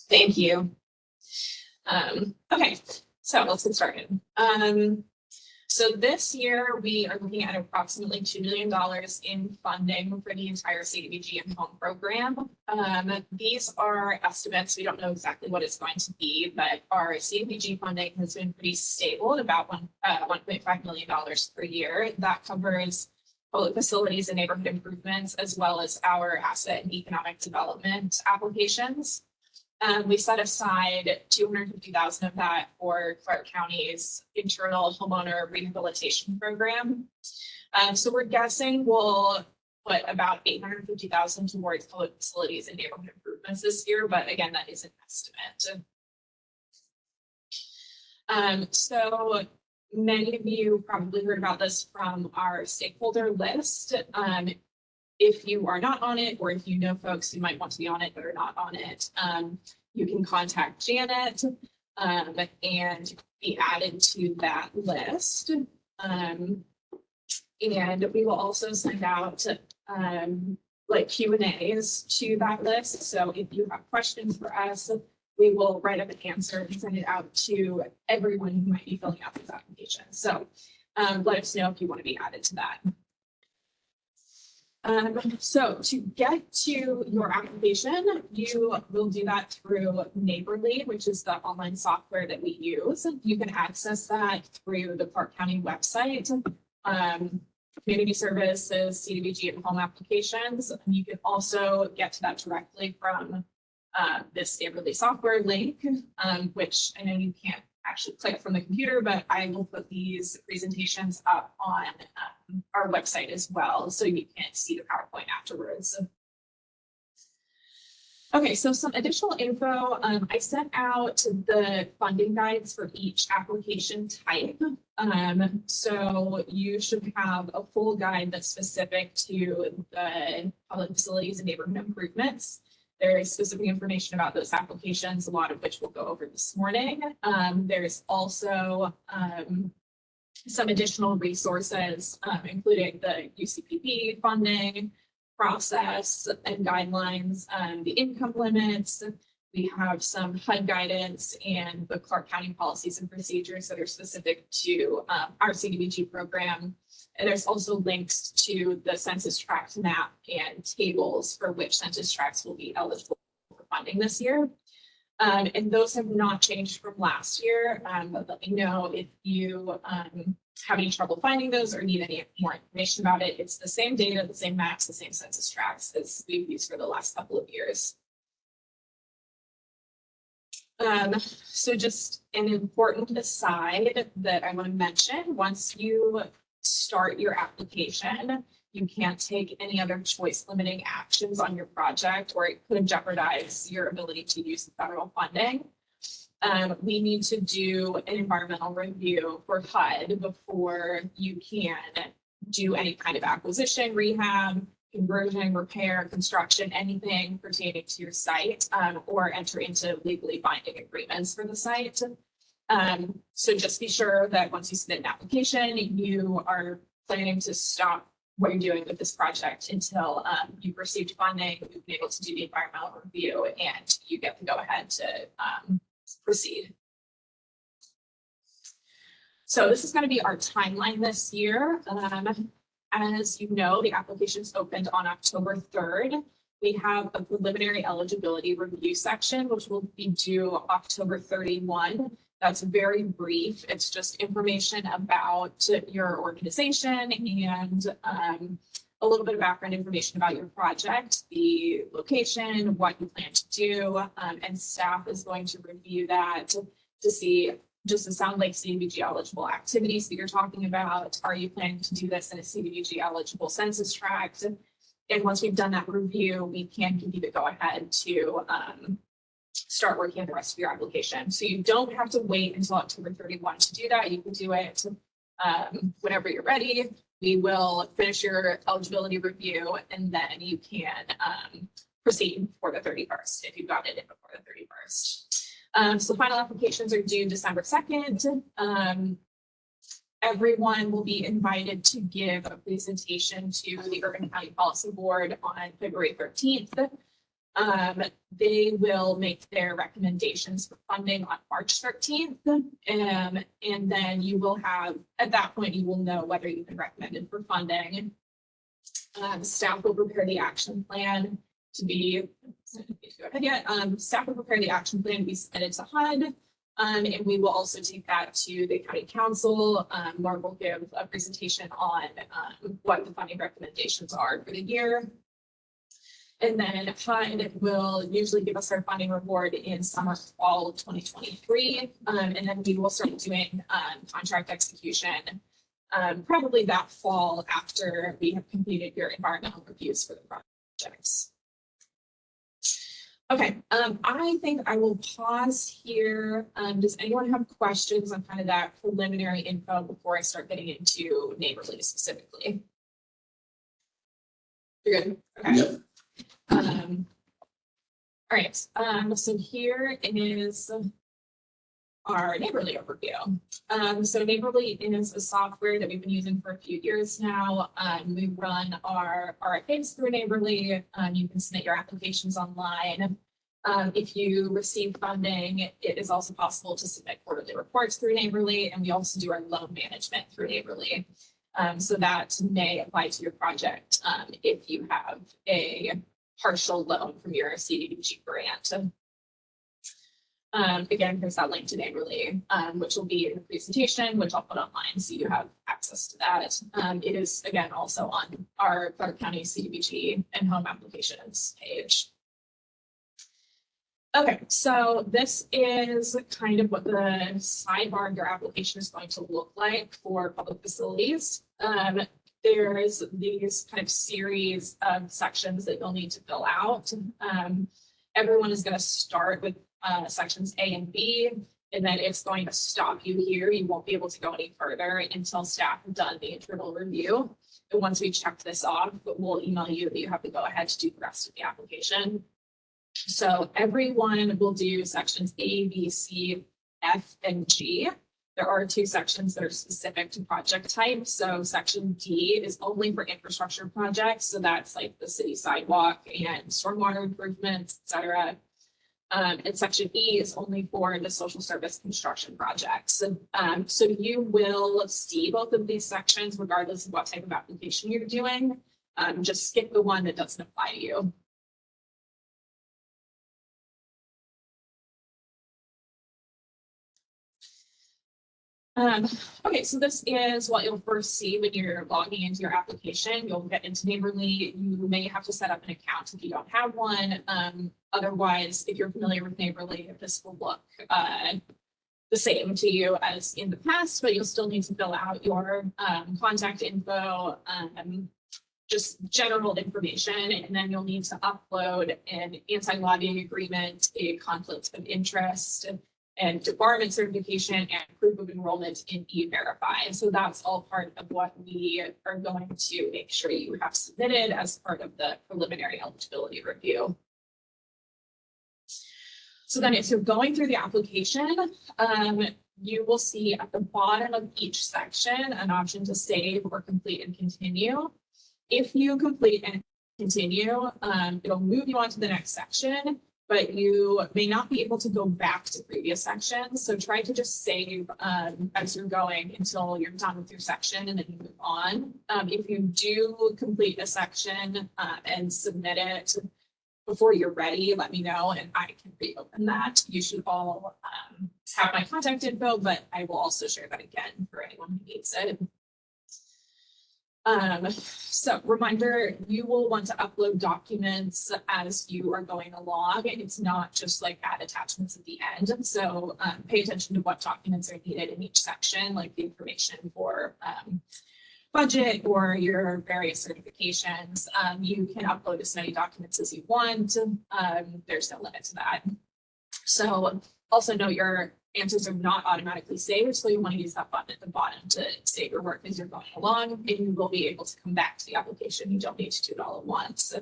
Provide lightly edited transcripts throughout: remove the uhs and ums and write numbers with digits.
Thank you. Okay, so let's get started. So this year we are looking at approximately $2 million in funding for the entire CDBG and home program. These are estimates. We don't know exactly what it's going to be, but our CDBG funding has been pretty stable at about $1.5 million per year. That covers public facilities and neighborhood improvements, as well as our asset and economic development applications. We set aside $250,000 of that for Clark County's internal homeowner rehabilitation program. So we're guessing we'll put about $850,000 towards public facilities and neighborhood improvements this year, but again, that is an estimate. So many of you probably heard about this from our stakeholder list. If you are not on it, or if you know folks who might want to be on it but are not on it, you can contact Janet and be added to that list. And we will also send out like Q&As to that list. So if you have questions for us, we will write up an answer and send it out to everyone who might be filling out this application. So let us know if you want to be added to that. So to get to your application, you will do that through Neighborly, which is the online software that we use. You can access that through the Clark County website, Community Services, CDBG, and home applications. You can also get to that directly from this Neighborly software link, which I know you can't actually click from the computer, but I will put these presentations up on our website as well, so you can see the PowerPoint afterwards. Okay, so some additional info. I sent out the funding guides for each application type. So you should have a full guide that's specific to the public facilities and neighborhood improvements. There is specific information about those applications, a lot of which we'll go over this morning. There's also some additional resources, including the UCPP funding process and guidelines, the income limits. We have some HUD guidance and the Clark County policies and procedures that are specific to our CDBG program. And there's also links to the census tract map and tables for which census tracts will be eligible for funding this year. And those have not changed from last year, but let me know if you have any trouble finding those or need any more information about it. It's the same data, the same maps, the same census tracts as we've used for the last couple of years. So just an important aside that I want to mention, once you start your application, you can't take any other choice limiting actions on your project, or it could jeopardize your ability to use the federal funding. We need to do an environmental review for HUD before you can do any kind of acquisition, rehab, conversion, repair, construction, anything pertaining to your site, or enter into legally binding agreements for the site. So just be sure that once you submit an application, you are planning to stop what you're doing with this project until you've received funding, you've been able to do the environmental review, and you get the go ahead to proceed. So this is going to be our timeline this year. As you know, the applications opened on October 3rd. We have a preliminary eligibility review section, which will be due October 31. That's very brief. It's just information about your organization and a little bit of background information about your project, the location, what you plan to do, and staff is going to review that to see, does it sound like CDBG eligible activities that you're talking about? Are you planning to do this in a CDBG eligible census tract? And once we've done that review, we can give you the go ahead to start working on the rest of your application. So you don't have to wait until October 31 to do that. You can do it whenever you're ready. We will finish your eligibility review, and then you can proceed for the 31st if you've got it in before the 31st. So final applications are due December 2nd. Everyone will be invited to give a presentation to the Urban County Policy Board on February 13th. They will make their recommendations for funding on March 13th. And then you will have, at that point, you will know whether you've been recommended for funding. Staff will prepare the action plan to be, staff will prepare the action plan to be submitted to HUD. And we will also take that to the county council, where we'll give a presentation on what the funding recommendations are for the year. And then HUD will usually give us our funding report in summer, fall of 2023. And then we will start doing contract execution probably that fall after we have completed your environmental reviews for the projects. Okay, I think I will pause here. Does anyone have questions on kind of that preliminary info before I start getting into Neighborly specifically? You're good? Okay. Yep. All right, so here is our Neighborly overview. So Neighborly is a software that we've been using for a few years now. We run our RFAs through Neighborly. You can submit your applications online. If you receive funding, it is also possible to submit quarterly reports through Neighborly, and we also do our loan management through Neighborly. So that may apply to your project if you have a partial loan from your CDBG grant. Again, here's that link to Neighborly, which will be in the presentation, which I'll put online so you have access to that. It is, again, also on our Clark County CDBG and home applications page. Okay, so this is kind of what the sidebar of your application is going to look like for public facilities. There's these kind of series of sections that you'll need to fill out. Everyone is going to start with sections A and B, and then it's going to stop you here. You won't be able to go any further until staff have done the internal review. And once we check this off, we'll email you that you have to go ahead to do the rest of the application. So everyone will do sections A, B, C, F, and G. There are 2 sections that are specific to project type. So section D is only for infrastructure projects. So that's like the city sidewalk and stormwater improvements, et cetera. And section E is only for the social service construction projects. So you will see both of these sections regardless of what type of application you're doing. Just skip the one that doesn't apply to you. Okay, so this is what you'll first see when you're logging into your application. You'll get into Neighborly. You may have to set up an account if you don't have one. Otherwise, if you're familiar with Neighborly, this will look the same to you as in the past, but you'll still need to fill out your contact info, just general information, and then you'll need to upload an anti-lobbying agreement, a conflict of interest, and debarment certification and proof of enrollment in E-Verify. So that's all part of what we are going to make sure you have submitted as part of the preliminary eligibility review. So then if you're going through the application, you will see at the bottom of each section an option to save or complete and continue. If you complete and continue, it'll move you on to the next section, but you may not be able to go back to previous sections. So try to just save as you're going until you're done with your section and then you move on. If you do complete a section and submit it before you're ready, let me know and I can reopen that. You should all have my contact info, but I will also share that again for anyone who needs it. So reminder, you will want to upload documents as you are going along. It's not just like add attachments at the end. So pay attention to what documents are needed in each section, like the information for budget or your various certifications. You can upload as many documents as you want. There's no limit to that. So also note your answers are not automatically saved, so you want to use that button at the bottom to save your work as you're going along, and you will be able to come back to the application. You don't need to do it all at once.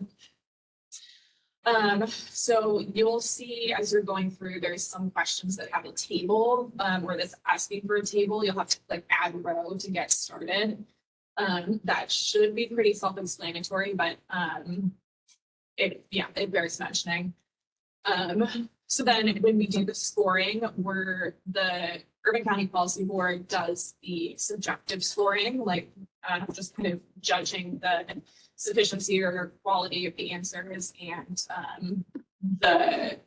So you'll see as you're going through, there's some questions that have a table where it's asking for a table. You'll have to click add row to get started. That should be pretty self-explanatory, but it bears mentioning. So then when we do the scoring, the Urban County Policy Board does the subjective scoring, like just kind of judging the sufficiency or quality of the answers and the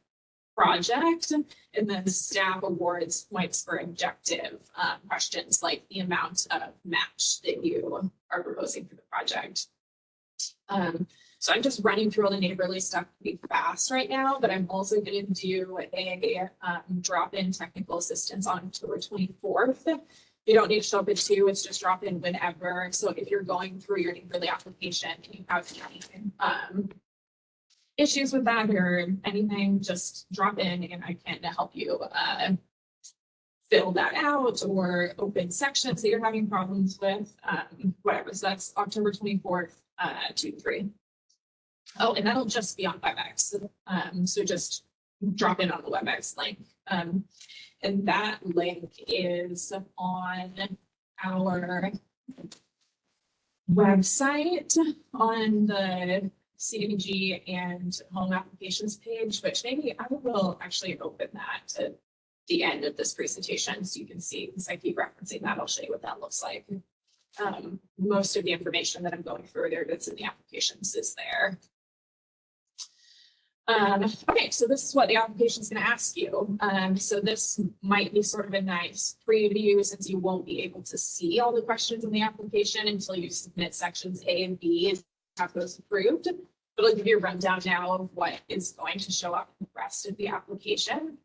project. And then staff awards points for objective questions like the amount of match that you are proposing for the project. So I'm just running through all the neighborly stuff pretty fast right now, but I'm also going to do a drop-in technical assistance on October 24th. You don't need to show up at 2, it's just drop in whenever. So if you're going through your neighborly application and you have any issues with that or anything, just drop in and I can help you fill that out or open sections that you're having problems with, whatever. So that's October 24th, 2 to 3. Oh, and that'll just be on WebEx. So just drop in on the WebEx link. And that link is on our website on the CDBG and home applications page, which maybe I will actually open that at the end of this presentation so you can see, because I keep referencing that. I'll show you what that looks like. Most of the information that I'm going through there that's in the applications is there. Okay, so this is what the application is going to ask you. So this might be sort of a nice preview since you won't be able to see all the questions in the application until you submit sections A and B and have those approved. But I'll give you a rundown now of what is going to show up in the rest of the application.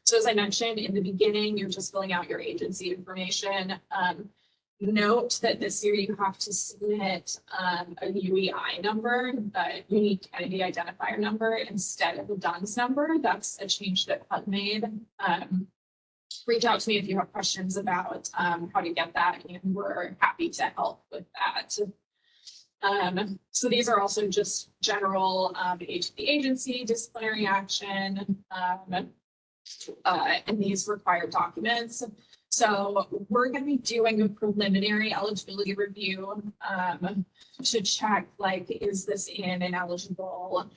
So as I mentioned in the beginning, you're just filling out your agency information. Note that this year you have to submit a UEI number, a unique entity identifier number, instead of a DUNS number. That's a change that HUD made. Reach out to me if you have questions about how to get that, and we're happy to help with that. So these are also just general age of the agency, disciplinary action, and these required documents. So we're going to be doing a preliminary eligibility review to check, like, is this in an eligible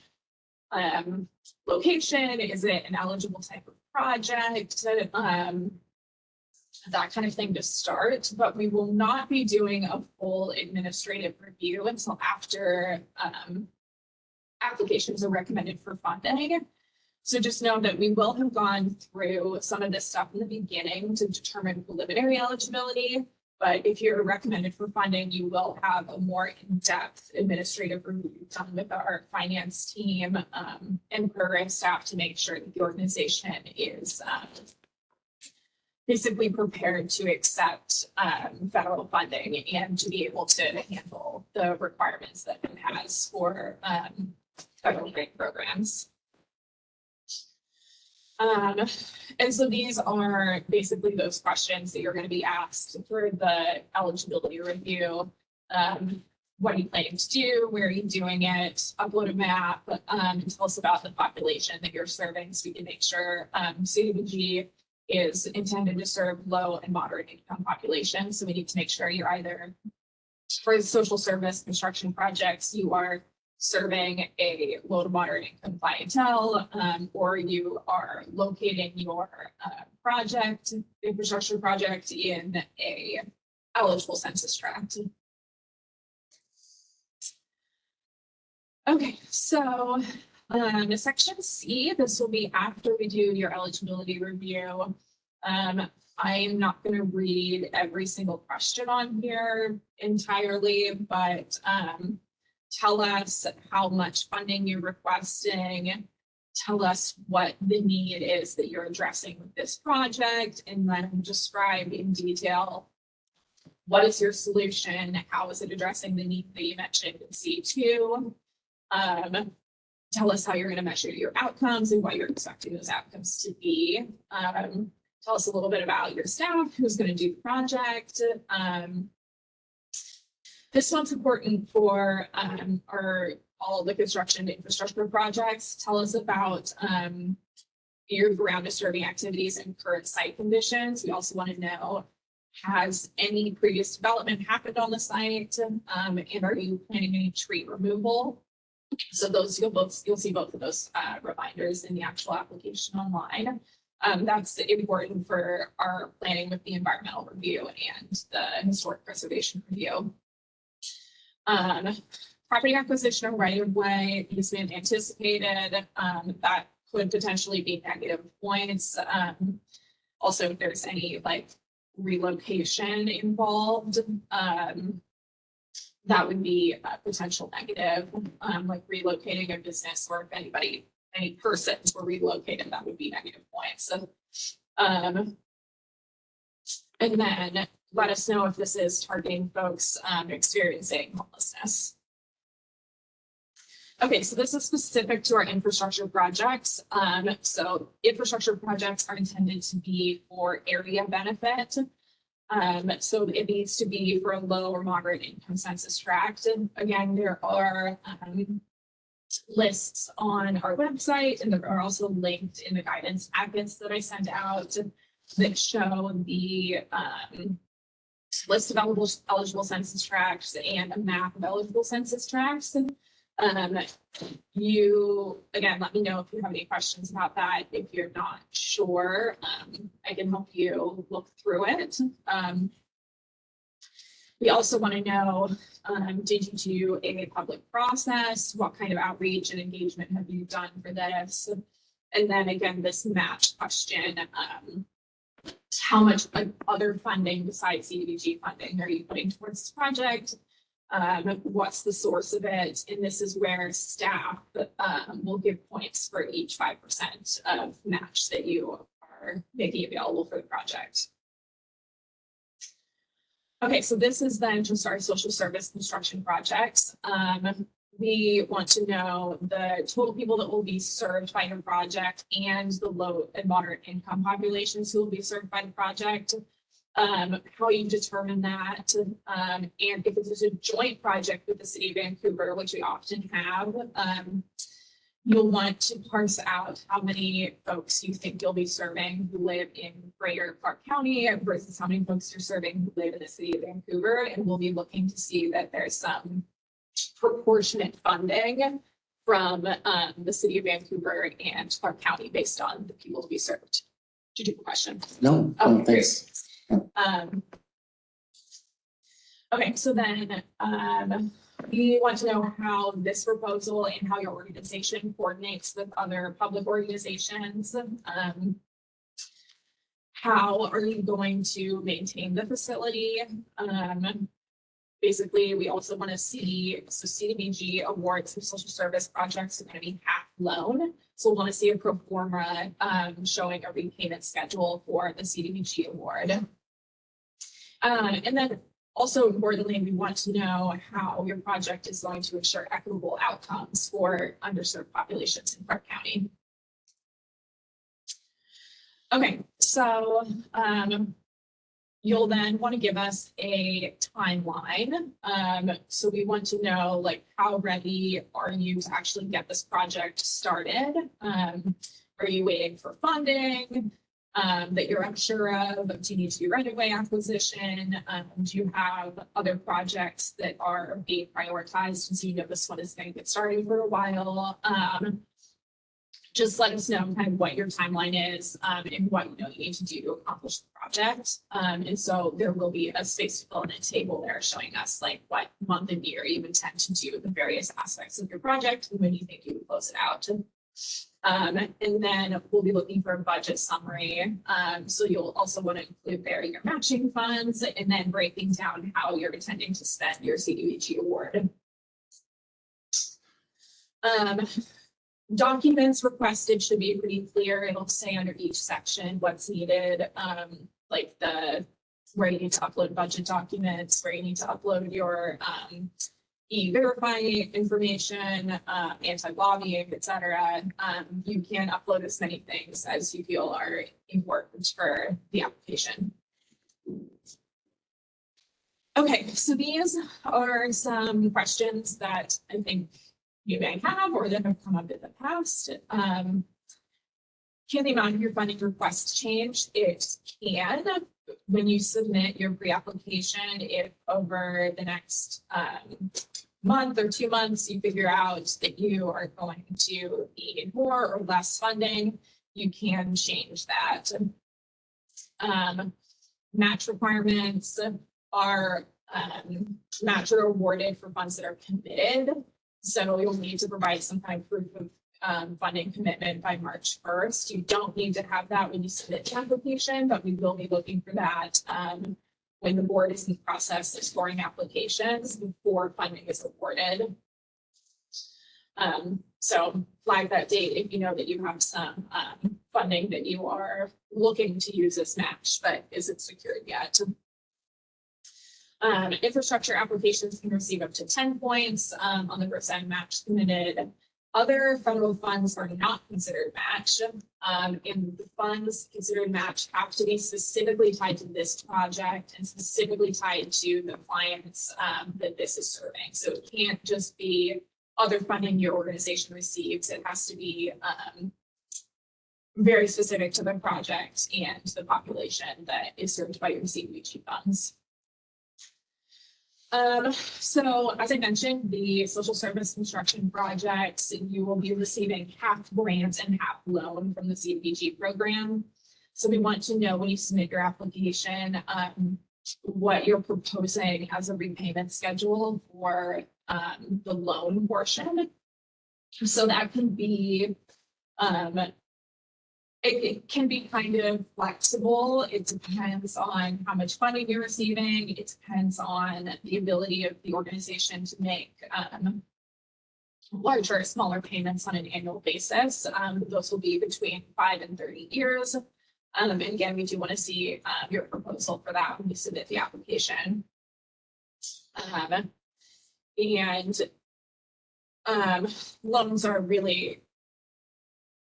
location? Is it an eligible type of project? That kind of thing to start, but we will not be doing a full administrative review until after applications are recommended for funding. So just know that we will have gone through some of this stuff in the beginning to determine preliminary eligibility, but if you're recommended for funding, you will have a more in-depth administrative review done with our finance team and program staff to make sure that the organization is basically prepared to accept federal funding and to be able to handle the requirements that it has for federal grant programs. And so these are basically those questions that you're going to be asked for the eligibility review. What are you planning to do? Where are you doing it? Upload a map. Tell us about the population that you're serving so we can make sure CDBG is intended to serve low and moderate income populations. So we need to make sure you're either, for social service construction projects, you are serving a low to moderate income clientele, or you are locating your project, infrastructure project, in a eligible census tract. Okay, so section C, this will be after we do your eligibility review. I am not going to read every single question on here entirely, but tell us how much funding you're requesting, tell us what the need is that you're addressing with this project, and then describe in detail what is your solution, how is it addressing the need that you mentioned in C2. Tell us how you're going to measure your outcomes and what you're expecting those outcomes to be. Tell us a little bit about your staff, who's going to do the project. This one's important for all the construction infrastructure projects. Tell us about your ground disturbing activities and current site conditions. We also want to know, has any previous development happened on the site? And are you planning any tree removal? So those you'll see both of those reminders in the actual application online. That's important for our planning with the environmental review and the historic preservation review. Property acquisition of right of way easement anticipated, that could potentially be negative points. Also, if there's any like relocation involved, that would be a potential negative, like relocating a business, or if any persons were relocated, that would be negative points. So, and then let us know if this is targeting folks experiencing homelessness. Okay, so this is specific to our infrastructure projects. So infrastructure projects are intended to be for area benefit. So it needs to be for a low or moderate income census tract. And again, there are lists on our website, and there are also linked in the guidance packets that I sent out that show the list of eligible census tracts and a map of eligible census tracts. You, again, let me know if you have any questions about that. If you're not sure, I can help you look through it. We also want to know, did you do a public process? What kind of outreach and engagement have you done for this? And then again, this match question, how much other funding besides CDBG funding are you putting towards this project? What's the source of it? And this is where staff will give points for each 5% of match that you are making available for the project. Okay, so this is then just our social service construction projects. We want to know the total people that will be served by your project and the low and moderate income populations who will be served by the project. How you determine that, and if this is a joint project with the city of Vancouver, which we often have, you'll want to parse out how many folks you think you'll be serving who live in greater Clark County versus how many folks you're serving who live in the city of Vancouver. And we'll be looking to see that there's some proportionate funding from the city of Vancouver and Clark County based on the people to be served. Did you have a question? No, Okay, thanks. Okay, so then we want to know how this proposal and how your organization coordinates with other public organizations. How are you going to maintain the facility? Basically, we also want to see, so CDBG awards for social service projects are going to be half loan. So we'll want to see a pro forma showing a repayment schedule for the CDBG award. And then also importantly, we want to know how your project is going to ensure equitable outcomes for underserved populations in Clark County. Okay, so you'll then want to give us a timeline. So we want to know, like, how ready are you to actually get this project started? Are you waiting for funding that you're unsure of? Do you need to do right-of-way acquisition? Do you have other projects that are being prioritized since you know this one is going to get started for a while? Just let us know kind of what your timeline is and what you need to do to accomplish the project. And so there will be a space to fill in a table there showing us like what month and year you intend to do the various aspects of your project and when you think you would close it out. And then we'll be looking for a budget summary. So you'll also want to include there your matching funds and then breaking down how you're intending to spend your CDBG award. Documents requested should be pretty clear. It'll say under each section what's needed, like where you need to upload budget documents, where you need to upload your e-verify information, anti-lobbying, etc. You can upload as many things as you feel are important for the application. Okay, so these are some questions that I think you may have or that have come up in the past. Can the amount of your funding request change? It can. When you submit your pre-application, if over the next month or 2 months, you figure out that you are going to need more or less funding, you can change that. Match requirements are match are awarded for funds that are committed. So you'll need to provide some kind of proof of funding commitment by March 1st. You don't need to have that when you submit the application, but we will be looking for that when the board is in the process of scoring applications before funding is awarded. So flag that date if you know that you have some funding that you are looking to use as match, but isn't secured yet. Infrastructure applications can receive up to 10 points on the percent match committed. Other federal funds are not considered match. And the funds considered match have to be specifically tied to this project and specifically tied to the clients that this is serving. So it can't just be other funding your organization receives. It has to be very specific to the project and the population that is served by your CDBG funds. So as I mentioned, the social service construction projects, you will be receiving half grant and half loan from the CDBG program. So we want to know when you submit your application, what you're proposing as a repayment schedule for the loan portion. So that can be, it can be kind of flexible. It depends on how much funding you're receiving. It depends on the ability of the organization to make larger or smaller payments on an annual basis. Those will be between 5 and 30 years. And again, we do want to see your proposal for that when you submit the application. Loans are really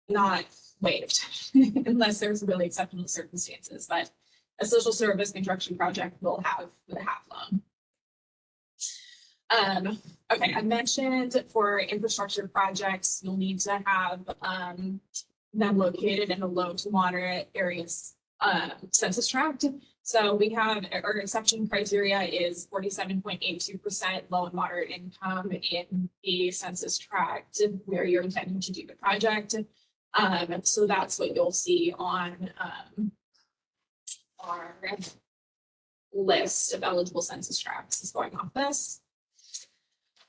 not waived unless there's really exceptional circumstances, but a social service construction project will have the half loan. Okay, I mentioned for infrastructure projects, you'll need to have them located in a low to moderate areas census tract. So we have our exception criteria is 47.82% low and moderate income in the census tract where you're intending to do the project. So that's what you'll see on our list of eligible census tracts is going off this.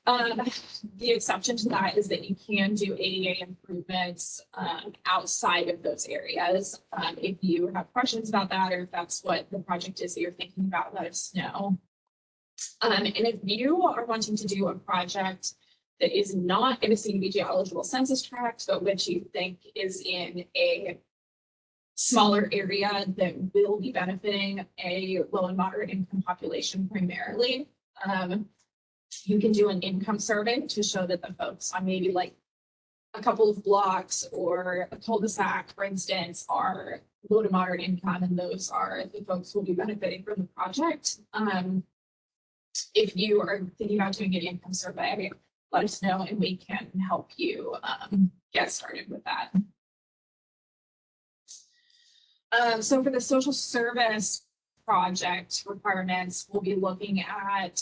The exception to that is that you can do ADA improvements outside of those areas. If you have questions about that, or if that's what the project is that you're thinking about, let us know. And if you are wanting to do a project that is not in a CDBG eligible census tract, but which you think is in a smaller area that will be benefiting a low and moderate income population primarily, you can do an income survey to show that the folks on maybe like a couple of blocks or a cul-de-sac, for instance, are low to moderate income, and those are the folks who will be benefiting from the project. If you are thinking about doing an income survey, let us know and we can help you get started with that. So for the social service project requirements, we'll be looking at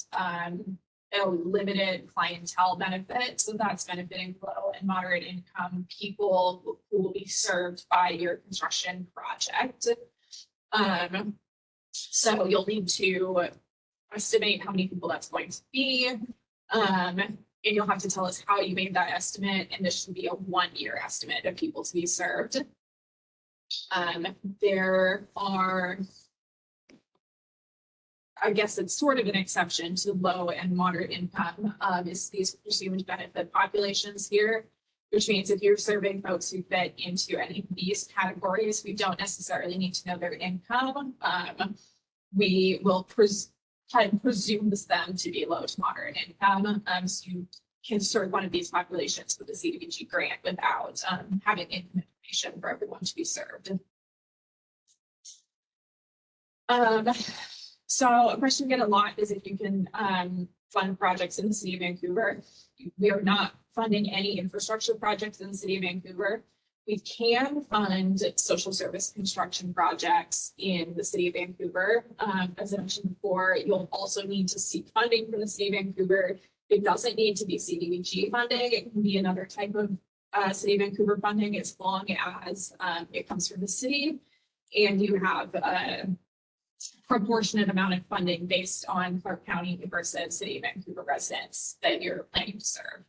a limited clientele benefit. So that's benefiting low and moderate income people who will be served by your construction project. So you'll need to estimate how many people that's going to be. And you'll have to tell us how you made that estimate. And this should be a 1-year estimate of people to be served. There are, I guess it's sort of an exception to low and moderate income is these presumed benefit populations here, which means if you're serving folks who fit into any of these categories, we don't necessarily need to know their income. We will presume them to be low to moderate income. So you can serve one of these populations with a CDBG grant without having income information for everyone to be served. So a question we get a lot is if you can fund projects in the city of Vancouver. We are not funding any infrastructure projects in the city of Vancouver. We can fund social service construction projects in the city of Vancouver. As I mentioned before, you'll also need to seek funding from the city of Vancouver It doesn't need to be CDBG funding. It can be another type of City of Vancouver funding as long as it comes from the city and you have a proportionate amount of funding based on Clark County versus City of Vancouver residents that you're planning to serve.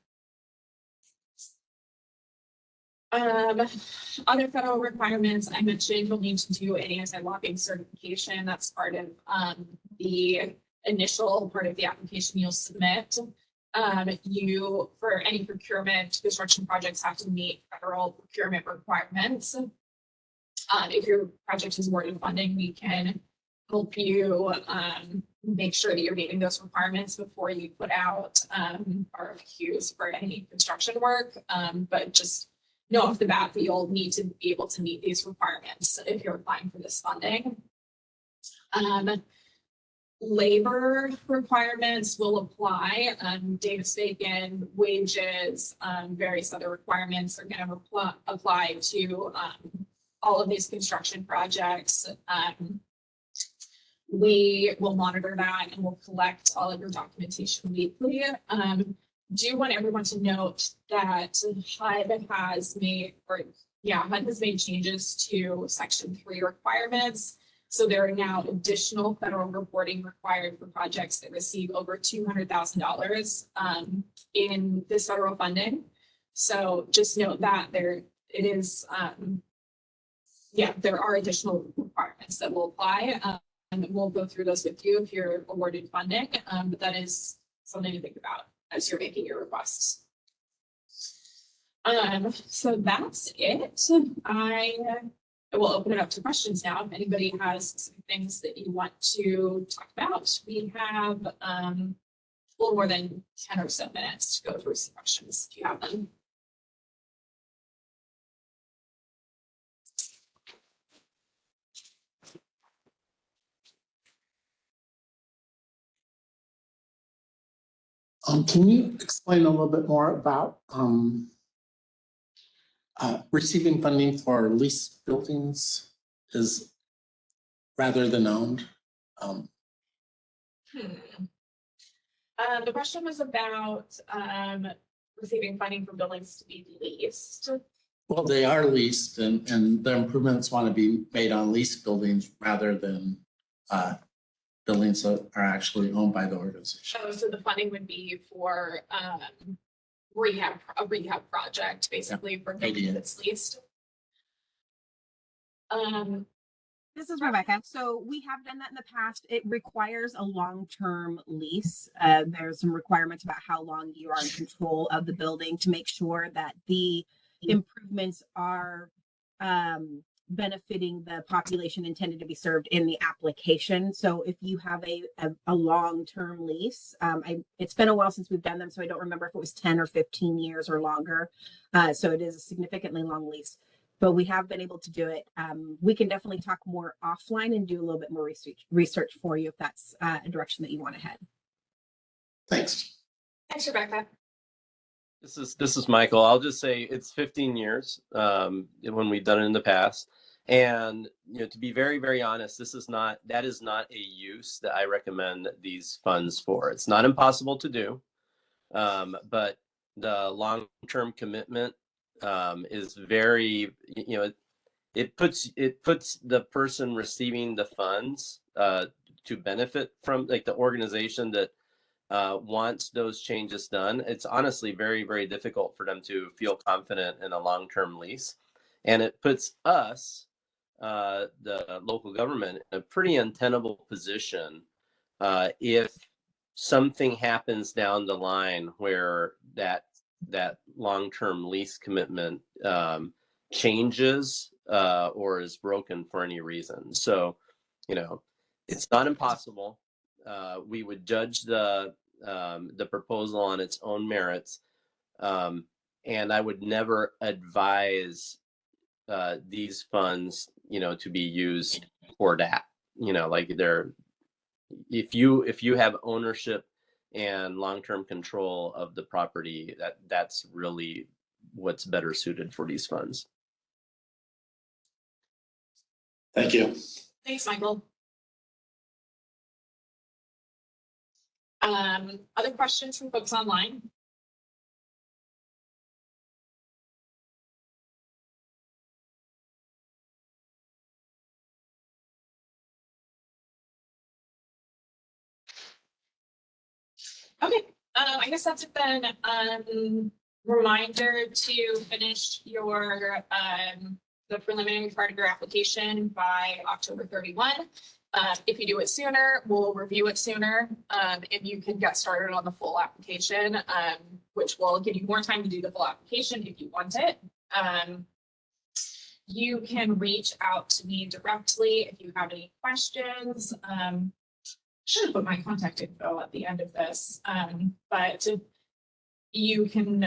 Other federal requirements I mentioned, you'll need to do an anti-lobbying certification. That's part of the initial part of the application you'll submit. You, for any procurement, construction projects have to meet federal procurement requirements. If your project is awarded funding, we can help you make sure that you're meeting those requirements before you put out RFQs for any construction work. But just know off the bat that you'll need to be able to meet these requirements if you're applying for this funding. Labor requirements will apply. Davis-Bacon, wages, various other requirements are going to apply to all of these construction projects. We will monitor that and we'll collect all of your documentation weekly. Do want everyone to note that HUD has made changes to Section 3 requirements. So there are now additional federal reporting required for projects that receive over $200,000 in this federal funding. So just note that there are additional requirements that will apply. And we'll go through those with you if you're awarded funding, but that is something to think about as you're making your requests. So that's it. I will open it up to questions now. If anybody has some things that you want to talk about, we have a little more than 10 or so minutes to go through some questions if you have them. Can you explain a little bit more about receiving funding for leased buildings is rather than owned? The question was about receiving funding for buildings to be leased. Well, they are leased and the improvements want to be made on leased buildings rather than buildings that are actually owned by the organization. Oh, so the funding would be for a rehab project, basically for building that's leased. This is Rebecca. So we have done that in the past. It requires a long-term lease. There's some requirements about how long you are in control of the building to make sure that the improvements are benefiting the population intended to be served in the application. So if you have a long-term lease, it's been a while since we've done them, so I don't remember if it was 10 or 15 years or longer. So it is a significantly long lease, but we have been able to do it. We can definitely talk more offline and do a little bit more research for you if that's a direction that you want to head. Thanks. Thanks, Rebecca. This is Michael. I'll just say it's 15 years when we've done it in the past. And to be very, very honest, that is not a use that I recommend these funds for. It's not impossible to do, but the long-term commitment is very, it puts the person receiving the funds to benefit from, like the organization that wants those changes done. It's honestly very, very difficult for them to feel confident in a long-term lease. And it puts us, the local government, in a pretty untenable position if something happens down the line where that long-term lease commitment changes or is broken for any reason. So, it's not impossible. We would judge the proposal on its own merits, and I would never advise these funds, to be used for that. If you have ownership and long-term control of the property, that's really what's better suited for these funds. Thank you. Thanks, Michael. Other questions from folks online? Okay, I guess that's it then. Reminder to finish your, the preliminary part of your application by October 31. If you do it sooner, we'll review it sooner. And you can get started on the full application, which will give you more time to do the full application if you want it. You can reach out to me directly if you have any questions. Should have put my contact info at the end of this, but you can,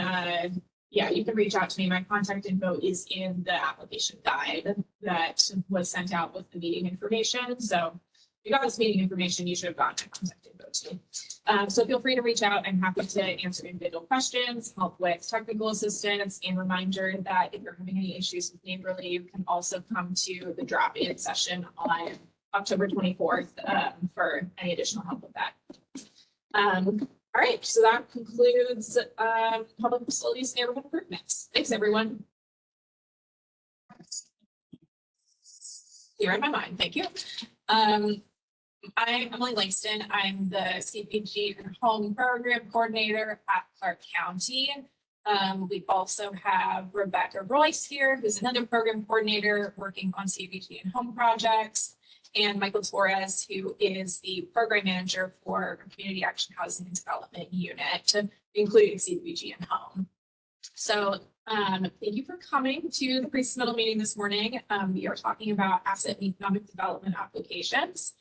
yeah, you can reach out to me. My contact info is in the application guide that was sent out with the meeting information. So if you got this meeting information, you should have gotten my contact info too. So feel free to reach out. I'm happy to answer individual questions, help with technical assistance, and reminder that if you're having any issues with Neighborly, you can also come to the drop-in session on October 24th for any additional help with that. All right, so that concludes public facilities neighborhood improvements. Thanks, everyone. You're in my mind. Thank you. I'm Emily Langston. I'm the CPG and Home Program Coordinator at Clark County. We also have Rebecca Royce here, who's another program coordinator working on CPG and home projects, and Michael Torres, who is the program manager for Community Action Housing and Development Unit, including CPG and home. So thank you for coming to the pre-submittal meeting this morning. We are talking about asset and economic development applications.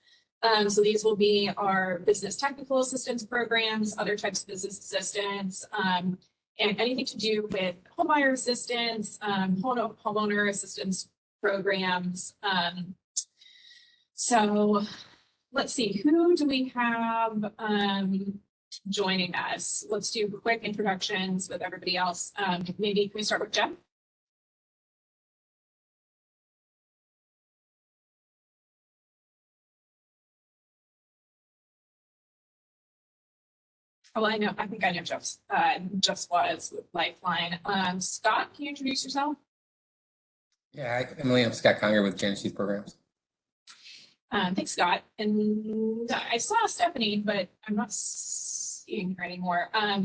So these will be our business technical assistance programs, other types of business assistance, and anything to do with homebuyer assistance, homeowner assistance programs. So let's see, who do we have joining us? Let's do quick introductions with everybody else. Maybe can we start with Jeff? Oh, well, I think I know Jeff's, Jeff's was with Lifeline. Scott, can you introduce yourself? Yeah, hi, Emily, I'm Scott Conger with Genesis Programs. Thanks, Scott. And I saw Stephanie, but I'm not seeing her anymore. Are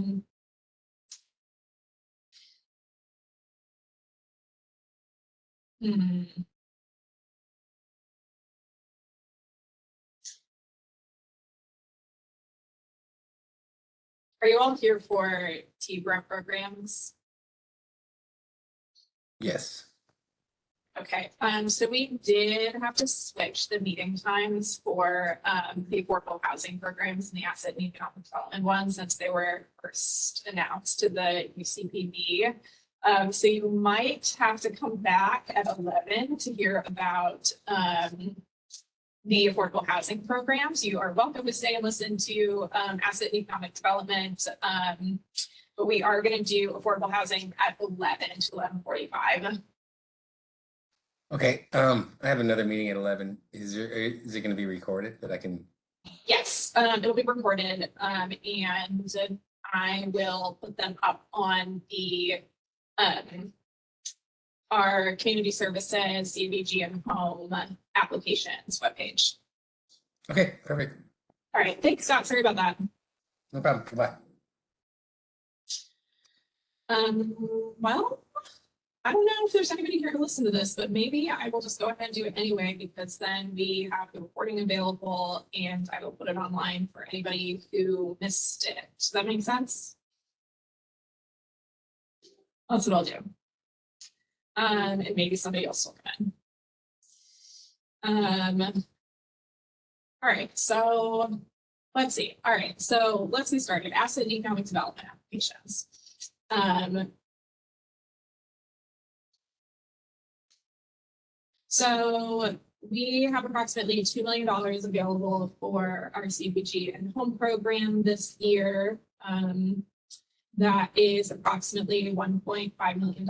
you all here for T-Grant programs? Yes. Okay, so we did have to switch the meeting times for the affordable housing programs and the asset and economic development ones since they were first announced to the UCPB. So you might have to come back at 11 to hear about the affordable housing programs. You are welcome to stay and listen to asset and economic development, but we are going to do affordable housing at 11 to 11:45. Okay, I have another meeting at 11. Is it going to be recorded that I can? Yes, it'll be recorded, and I will put them up on the our community services, CVG and home applications webpage. Okay, perfect. All right, thanks, Scott. Sorry about that. No problem. Goodbye. Well, I don't know if there's anybody here to listen to this, but maybe I will just go ahead and do it anyway, because then we have the recording available and I will put it online for anybody who missed it. Does that make sense? That's what I'll do. And maybe somebody else will come in. All right, so let's see. All right, so let's get started. Asset and economic development applications. So we have approximately $2 million available for our CPG and home program this year. That is approximately $1.5 million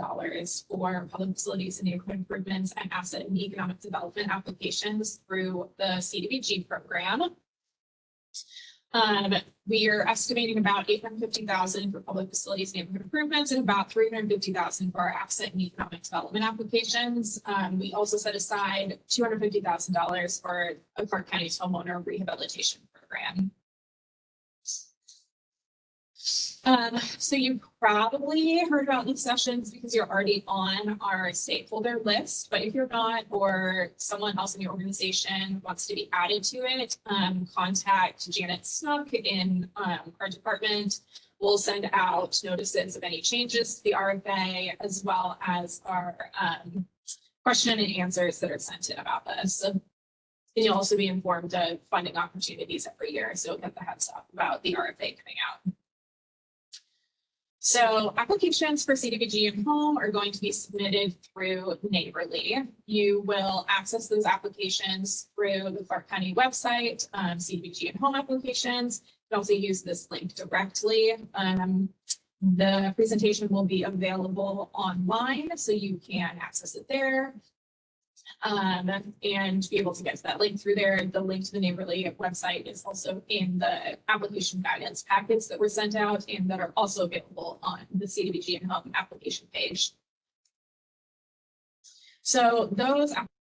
for public facilities and neighborhood improvements and asset and economic development applications through the CDBG program. We are estimating about 850,000 for public facilities and neighborhood improvements and about 350,000 for our asset and economic development applications. We also set aside $250,000 for a Clark County's homeowner rehabilitation program. So you probably heard about these sessions because you're already on our stakeholder list, but if you're not, or someone else in your organization wants to be added to it, contact Janet Snook in our department. We'll send out notices of any changes to the RFA, as well as our question and answers that are sent in about this. And you'll also be informed of funding opportunities every year, so get the heads up about the RFA coming out. So applications for CDBG and home are going to be submitted through Neighborly. You will access those applications through the Clark County website, CDBG and home applications. You can also use this link directly. The presentation will be available online, so you can access it there. And be able to get to that link through there. The link to the Neighborly website is also in the application guidance packets that were sent out and that are also available on the CDBG and home application page. So those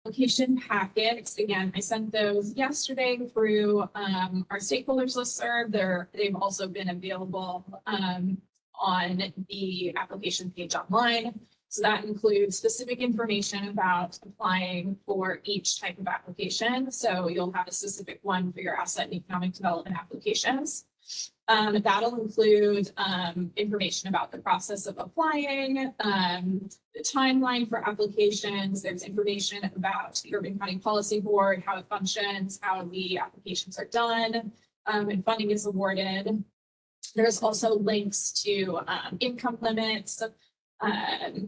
application packets, again, I sent those yesterday through our stakeholders listserv. They've also been available on the application page online. So that includes specific information about applying for each type of application. So you'll have a specific one for your asset and economic development applications. That'll include information about the process of applying, the timeline for applications. There's information about the Urban County Policy Board, how it functions, how the applications are done, and funding is awarded. There's also links to income limits,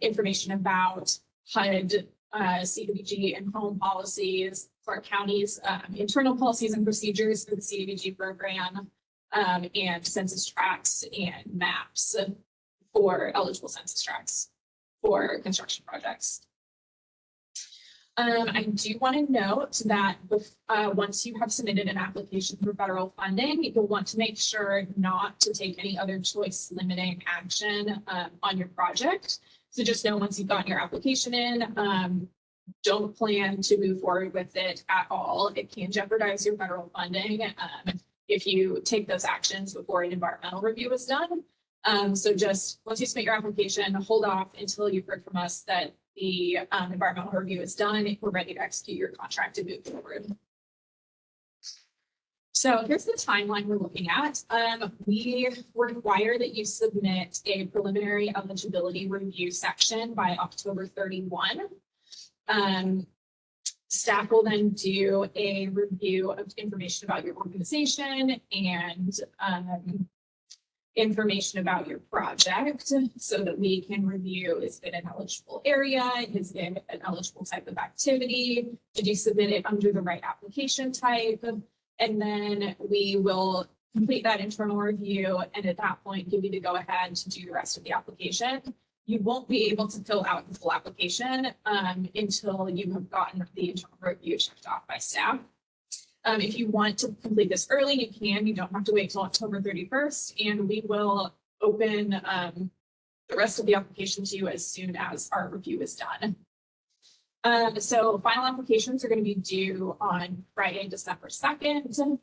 information about HUD, CDBG and home policies, Clark County's internal policies and procedures for the CDBG program, and census tracts and maps for eligible census tracts for construction projects. I do want to note that once you have submitted an application for federal funding, you'll want to make sure not to take any other choice limiting action on your project. So just know once you've gotten your application in, don't plan to move forward with it at all. It can jeopardize your federal funding if you take those actions before an environmental review is done. So just once you submit your application, hold off until you've heard from us that the environmental review is done. We're ready to execute your contract and move forward. So here's the timeline we're looking at. We require that you submit a preliminary eligibility review section by October 31. Staff will then do a review of information about your organization and information about your project so that we can review, is it an eligible area? Is it an eligible type of activity? Did you submit it under the right application type? And then we will complete that internal review and at that point give you the go ahead to do the rest of the application. You won't be able to fill out the full application until you have gotten the internal review checked off by staff. If you want to complete this early, you can. You don't have to wait till October 31st, and we will open the rest of the application to you as soon as our review is done. So final applications are going to be due on Friday, December 2nd.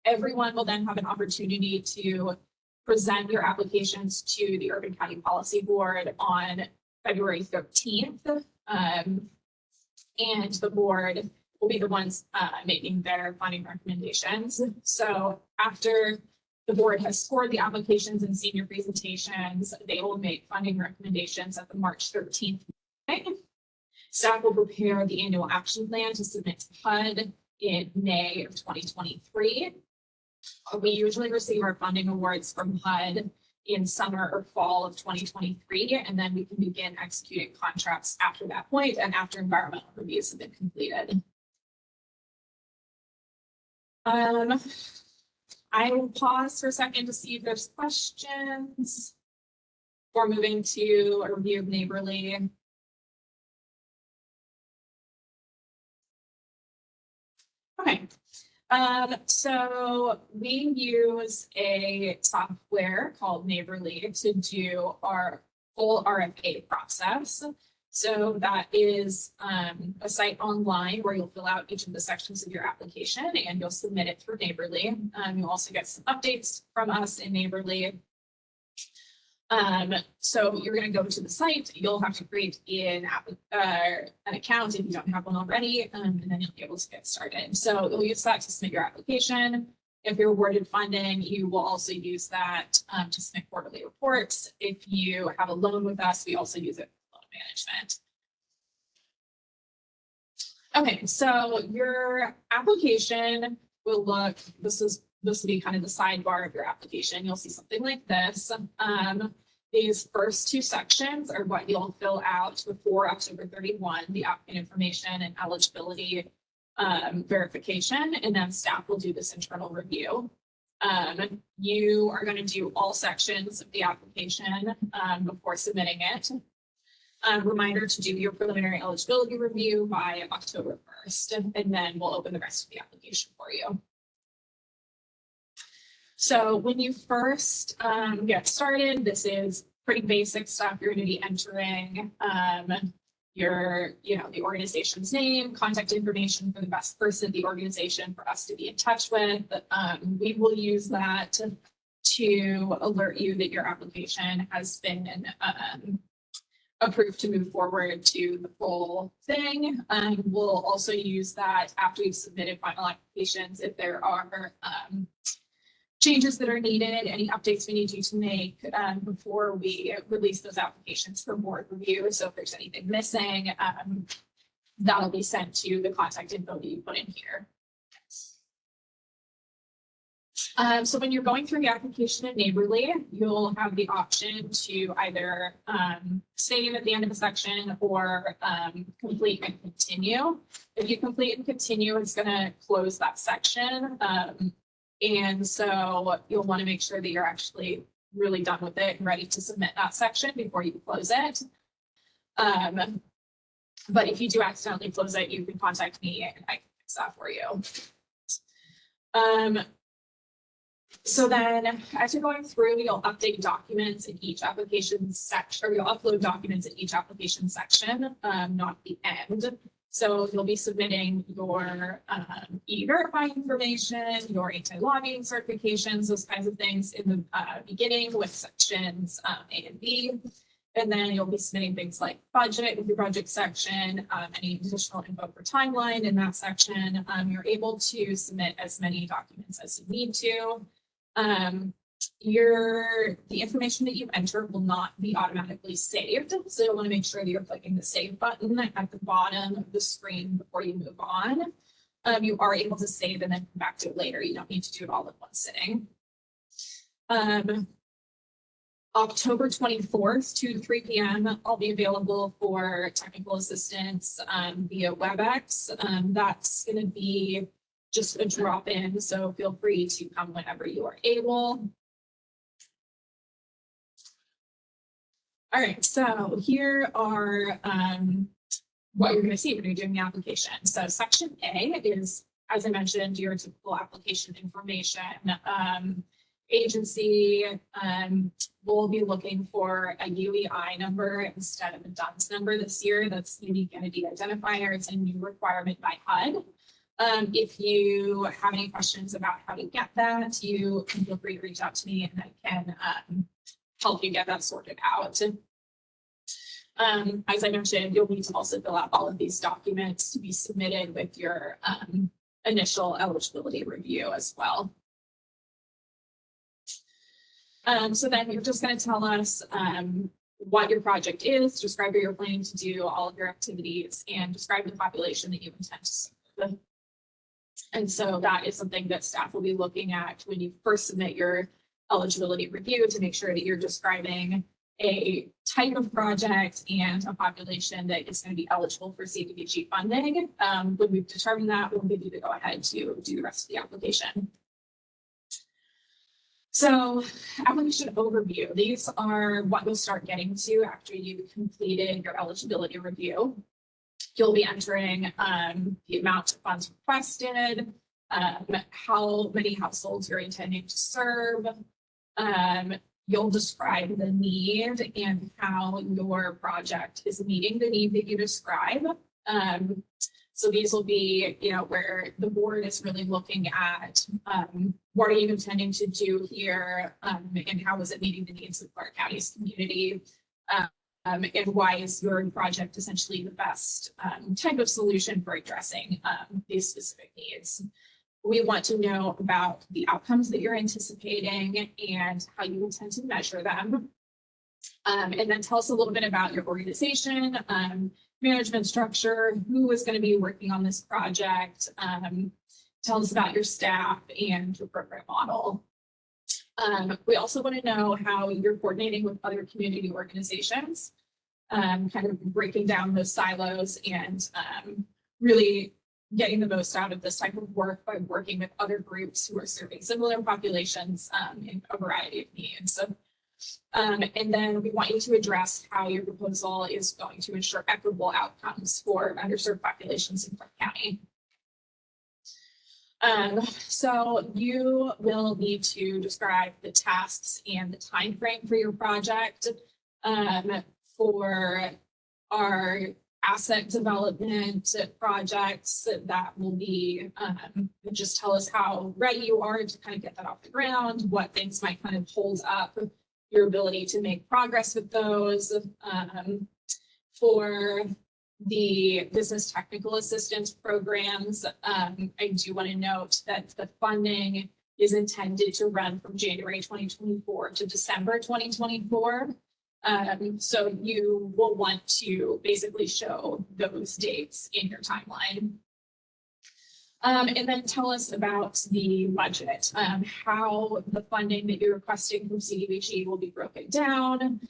Everyone will then have an opportunity to present your applications to the Urban County Policy Board on February 13th. And the board will be the ones making their funding recommendations. So after the board has scored the applications and seen your presentations, they will make funding recommendations at the March 13th meeting. Staff will prepare the annual action plan to submit to HUD in May of 2023. We usually receive our funding awards from HUD in summer or fall of 2023, and then we can begin executing contracts after that point and after environmental reviews have been completed. I will pause for a second to see if there's questions before moving to a review of Neighborly. Okay, So we use a software called Neighborly to do our full RFA process. So that is a site online where you'll fill out each of the sections of your application and you'll submit it through Neighborly. You'll also get some updates from us in Neighborly. So you're going to go to the site, you'll have to create an account if you don't have one already, and then you'll be able to get started. So you'll use that to submit your application. If you're awarded funding, you will also use that to submit quarterly reports. If you have a loan with us, we also use it for loan management. Okay, so your application will look, this will be kind of the sidebar of your application. You'll see something like this. These first two sections are what you'll fill out before October 31, the applicant information and eligibility verification, and then staff will do this internal review. You are going to do all sections of the application before submitting it. Reminder to do your preliminary eligibility review by October 1st, and then we'll open the rest of the application for you. So when you first get started, this is pretty basic stuff. You're going to be entering the organization's name, contact information for the best person at the organization for us to be in touch with. We will use that to alert you that your application has been approved to move forward to the full thing. We'll also use that after you've submitted final applications if there are changes that are needed, any updates we need you to make before we release those applications for board review. So if there's anything missing, that'll be sent to the contact info that you put in here. So when you're going through the application in Neighborly, you'll have the option to either save at the end of a section or complete and continue. If you complete and continue, it's going to close that section. And so you'll want to make sure that you're actually really done with it and ready to submit that section before you close it. But if you do accidentally close it, you can contact me and I can fix that for you. So then as you're going through, you'll update documents in each application section, or you'll upload documents in each application section, not the end. So you'll be submitting your e-verify information, your anti-lobbying certifications, those kinds of things in the beginning with sections A and B. And then you'll be submitting things like budget with your budget section, any additional info for timeline in that section. You're able to submit as many documents as you need to. The information that you enter will not be automatically saved. So you'll want to make sure that you're clicking the save button at the bottom of the screen before you move on. You are able to save and then come back to it later. You don't need to do it all in one sitting. October 24th, 2 to 3 p.m. I'll be available for technical assistance via WebEx. That's going to be just a drop in, so feel free to come whenever you are able. All right, so here are what you're going to see when you're doing the application. So section A is, as I mentioned, your typical application information. Agency will be looking for a UEI number instead of a DUNS number this year. That's unique entity identifier. It's a new requirement by HUD. If you have any questions about how to get that, you can feel free to reach out to me and I can help you get that sorted out. As I mentioned, you'll need to also fill out all of these documents to be submitted with your initial eligibility review as well. So then you're just going to tell us what your project is, describe what you're planning to do, all of your activities, and describe the population that you intend to serve. And so that is something that staff will be looking at when you first submit your eligibility review to make sure that you're describing a type of project and a population that is going to be eligible for CDBG funding. When we've determined that, we'll give you the go ahead to do the rest of the application. So application overview, these are what you'll start getting to after you've completed your eligibility review. You'll be entering the amount of funds requested, how many households you're intending to serve. You'll describe the need and how your project is meeting the need that you describe. So these will be, where the board is really looking at what are you intending to do here, and how is it meeting the needs of Clark County's community, and why is your project essentially the best type of solution for addressing these specific needs. We want to know about the outcomes that you're anticipating and how you intend to measure them. And then tell us a little bit about your organization, management structure, who is going to be working on this project. Tell us about your staff and your program model. We also want to know how you're coordinating with other community organizations, kind of breaking down those silos and really getting the most out of this type of work by working with other groups who are serving similar populations in a variety of needs. And then we want you to address how your proposal is going to ensure equitable outcomes for underserved populations in Clark County. So you will need to describe the tasks and the time frame for your project. For our asset development projects, that will be just tell us how ready you are to kind of get that off the ground, what things might kind of hold up your ability to make progress with those. For the business technical assistance programs, I do want to note that the funding is intended to run from January 2024 to December 2024. So you will want to basically show those dates in your timeline. And then tell us about the budget, how the funding that you're requesting from CDBG will be broken down,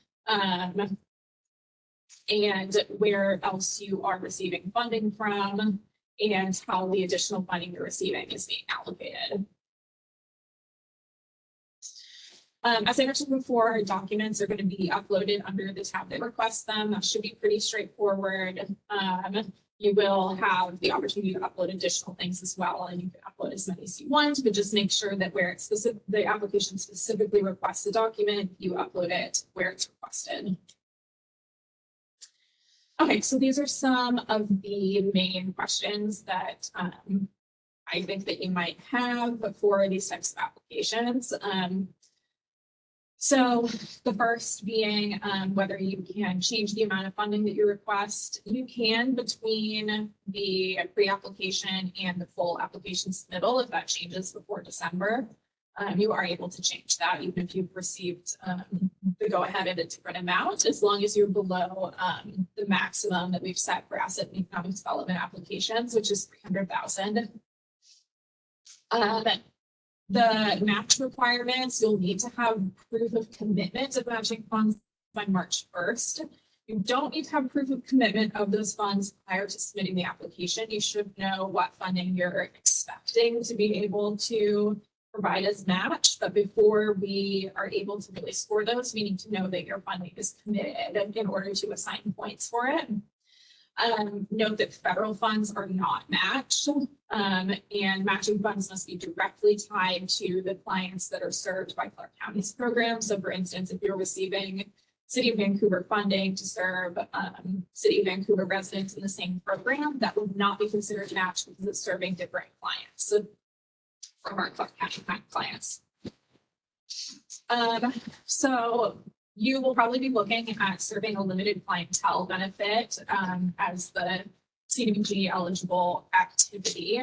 and where else you are receiving funding from, and how the additional funding you're receiving is being allocated. As I mentioned before, documents are going to be uploaded under the tab that requests them. That should be pretty straightforward. You will have the opportunity to upload additional things as well, and you can upload as many as you want, but just make sure that where it's the application specifically requests a document, you upload it where it's requested. Okay, so these are some of the main questions that I think that you might have for these types of applications. So the first being whether you can change the amount of funding that you request. You can between the pre-application and the full application submittal. If that changes before December, you are able to change that even if you've received the go-ahead at a different amount, as long as you're below the maximum that we've set for asset and economic development applications, which is $300,000. The match requirements, you'll need to have proof of commitment of matching funds by March 1st. You don't need to have proof of commitment of those funds prior to submitting the application. You should know what funding you're expecting to be able to provide as match, but before we are able to really score those, we need to know that your funding is committed in order to assign points for it. Note that federal funds are not matched, and matching funds must be directly tied to the clients that are served by Clark County's program. So for instance, if you're receiving City of Vancouver funding to serve City of Vancouver residents in the same program, that would not be considered matched because it's serving different clients from our Clark County clients. So you will probably be looking at serving a limited clientele benefit as the CDBG eligible activity.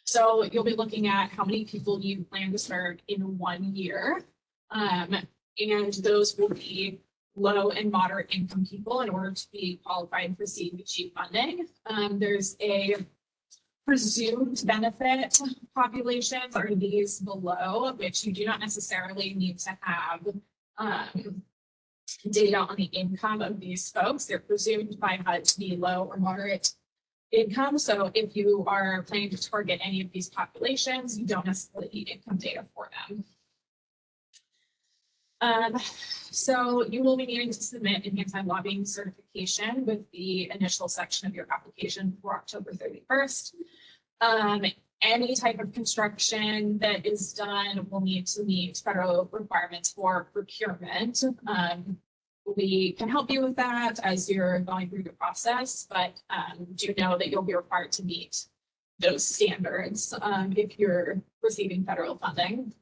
So you'll be looking at how many people you plan to serve in 1 year. And those will be low and moderate income people in order to be qualified for CDBG funding. There's a presumed benefit populations are these below, which you do not necessarily need to have data on the income of these folks. They're presumed by HUD to be low or moderate income. So if you are planning to target any of these populations, you don't necessarily need income data for them. So you will be needing to submit an anti-lobbying certification with the initial section of your application for October 31st. Any type of construction that is done will need to meet federal requirements for procurement. We can help you with that as you're going through the process, but do know that you'll be required to meet those standards if you're receiving federal funding.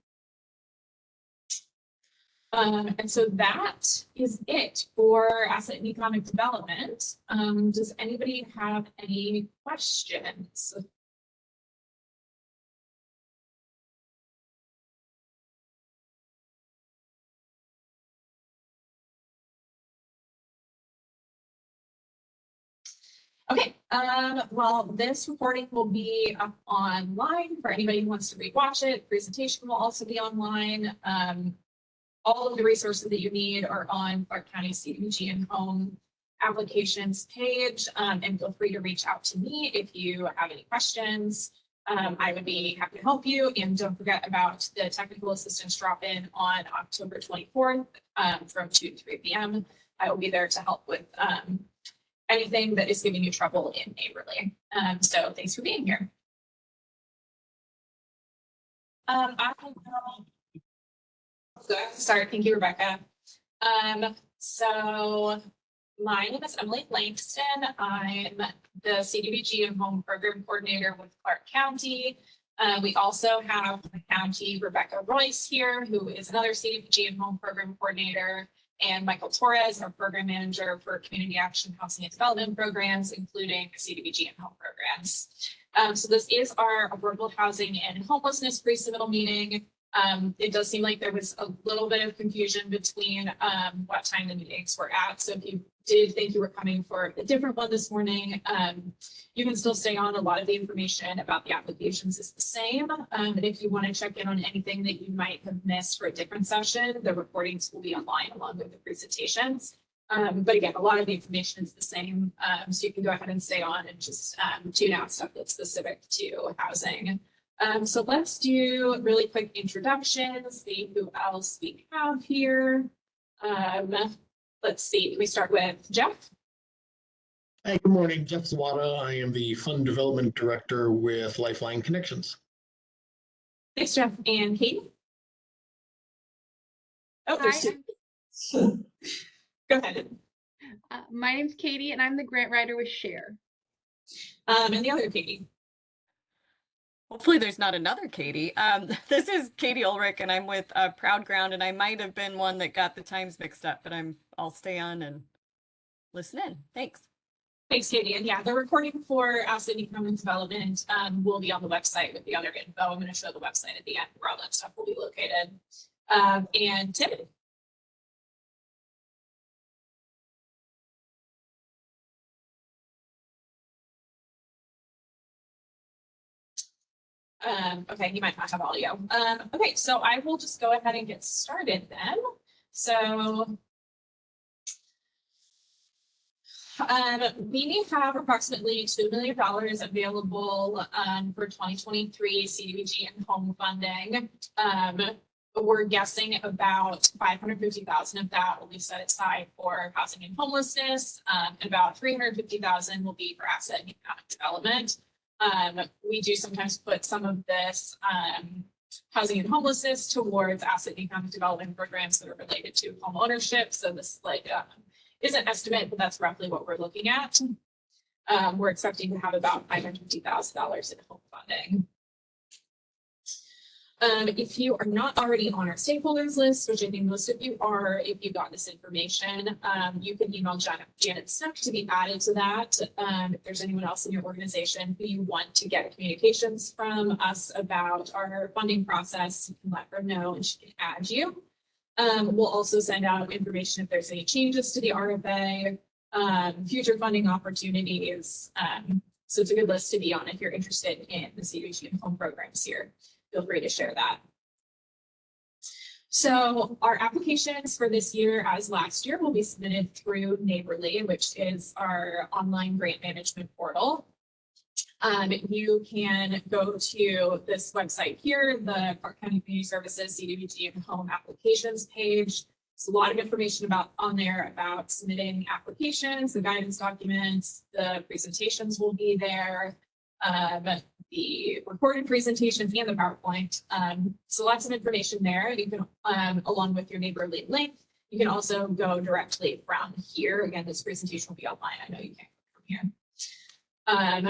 And so that is it for asset and economic development. Does anybody have any questions? Okay, well, this recording will be up online for anybody who wants to rewatch it. Presentation will also be online. All of the resources that you need are on Clark County CDBG and Home applications page, and feel free to reach out to me if you have any questions. I would be happy to help you, and don't forget about the technical assistance drop-in on October 24th from 2 to 3 p.m. I will be there to help with anything that is giving you trouble in Neighborly. So thanks for being here. Sorry, thank you, Rebecca. So my name is Emily Langston. I'm the CDBG and Home Program Coordinator with Clark County. We also have the county Rebecca Royce here, who is another CDBG and Home Program Coordinator, and Michael Torres, our Program Manager for Community Action Housing and Development Programs, including CDBG and Home Programs. So this is our Affordable Housing and Homelessness pre-submittal meeting. It does seem like there was a little bit of confusion between what time the meetings were at. So if you did think you were coming for a different one this morning, you can still stay on. A lot of the information about the applications is the same. But if you want to check in on anything that you might have missed for a different session, the recordings will be online along with the presentations. But again, a lot of the information is the same. So you can go ahead and stay on and just tune out stuff that's specific to housing. So let's do really quick introductions, see who else we have here. Let's see, we start with Jeff. Hi, good morning. Jeff Zawada. I am the Fund Development Director with Lifeline Connections. Thanks, Jeff. And Katie? Oh, there's Hi, two. Go ahead. my name's Katie and I'm the grant writer with Share. And the other Katie. Hopefully there's not another Katie. This is Katie Ulrich and I'm with Proud Ground, and I might have been one that got the times mixed up, but I'll stay on and listen in. Thanks. Thanks, Katie. And yeah, the recording for asset and economic development will be on the website with the other info. I'm going to show the website at the end where all that stuff will be located. And Tim. Okay, you might not have audio. Okay, so I will just go ahead and get started then. So we have approximately $2 million available for 2023 CDBG and home funding. We're guessing about 550,000 of that will be set aside for housing and homelessness, and about 350,000 will be for asset and economic development. We do sometimes put some of this housing and homelessness towards asset and economic development programs that are related to home ownership. So this is an estimate, but that's roughly what we're looking at. We're expecting to have about $550,000 in home funding. If you are not already on our stakeholders list, which I think most of you are, if you got this information, you can email Janet Snook to be added to that. If there's anyone else in your organization who you want to get communications from us about our funding process, you can let her know and she can add you. We'll also send out information if there's any changes to the RFA, future funding opportunities. So it's a good list to be on if you're interested in the CDBG and home programs here. Feel free to share that. So our applications for this year, as last year, will be submitted through Neighborly, which is our online grant management portal. You can go to this website here, the Clark County Community Services CDBG and Home Applications page. There's a lot of information on there about submitting applications, the guidance documents, the presentations will be there. the recorded presentations and the PowerPoint. So lots of information there. You can, along with your Neighborly link, you can also go directly from here. Again, this presentation will be online. I know you can't go from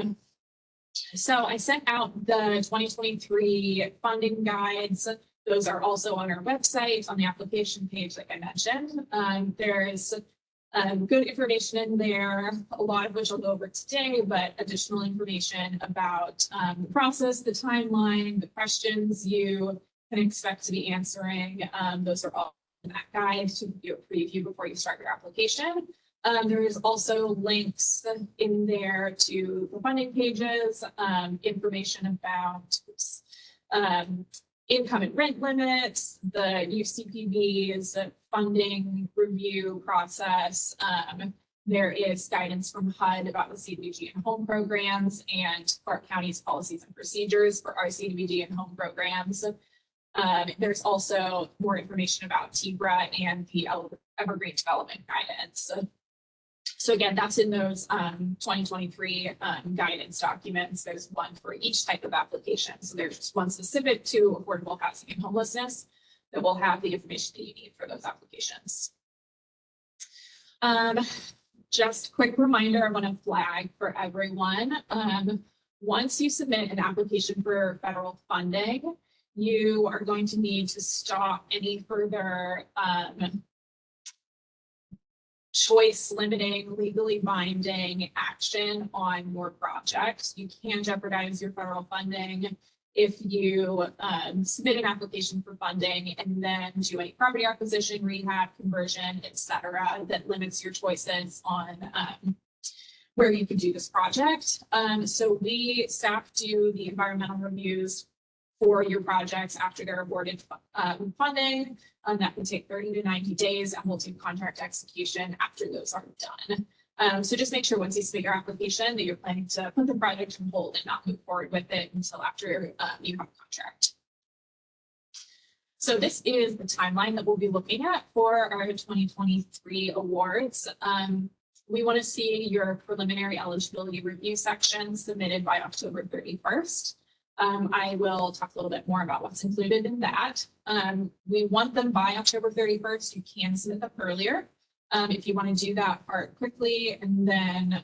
here. So I sent out the 2023 funding guides. Those are also on our website on the application page, like I mentioned. There's good information in there, a lot of which I'll go over today, but additional information about the process, the timeline, the questions you can expect to be answering. Those are all in that guide to do a preview before you start your application. There is also links in there to the funding pages, information about income and rent limits, the UCPB's funding review process. There is guidance from HUD about the CDBG and home programs and Clark County's policies and procedures for our CDBG and home programs. There's also more information about TBRA and the Evergreen Development Guidance. So again, that's in those 2023 guidance documents. There's one for each type of application. So there's one specific to affordable housing and homelessness that will have the information that you need for those applications. Just quick reminder, I want to flag for everyone. Once you submit an application for federal funding, you are going to need to stop any further choice limiting, legally binding action on your project. You can jeopardize your federal funding if you submit an application for funding and then do any property acquisition, rehab, conversion, etc., that limits your choices on where you can do this project. So we staff do the environmental reviews for your projects after they're awarded funding. That can take 30 to 90 days, and we'll do contract execution after those are done. So just make sure once you submit your application that you're planning to put the project on hold and not move forward with it until after you have a contract. So this is the timeline that we'll be looking at for our 2023 awards. We want to see your preliminary eligibility review section submitted by October 31st. I will talk a little bit more about what's included in that. We want them by October 31st. You can submit them earlier if you want to do that part quickly, and then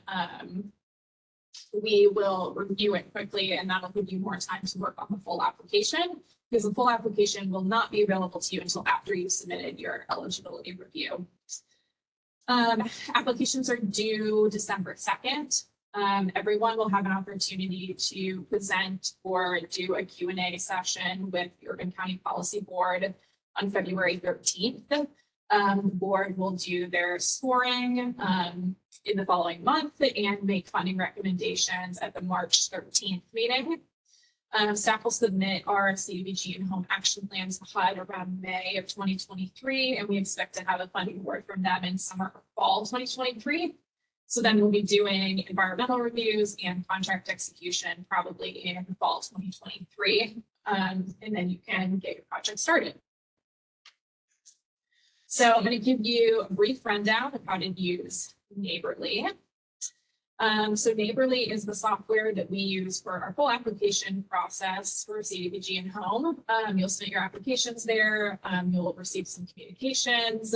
we will review it quickly, and that'll give you more time to work on the full application, because the full application will not be available to you until after you've submitted your eligibility review. Applications are due December 2nd. Everyone will have an opportunity to present or do a Q&A session with the Urban County Policy Board on February 13th. The board will do their scoring in the following month and make funding recommendations at the March 13th meeting. Staff will submit our CDBG and home action plans to HUD around May of 2023, and we expect to have a funding award from them in summer or fall 2023. So then we'll be doing environmental reviews and contract execution probably in fall 2023. And then you can get your project started. So I'm going to give you a brief rundown of how to use Neighborly. So Neighborly is the software that we use for our full application process for CDBG and home. You'll submit your applications there. You'll receive some communications.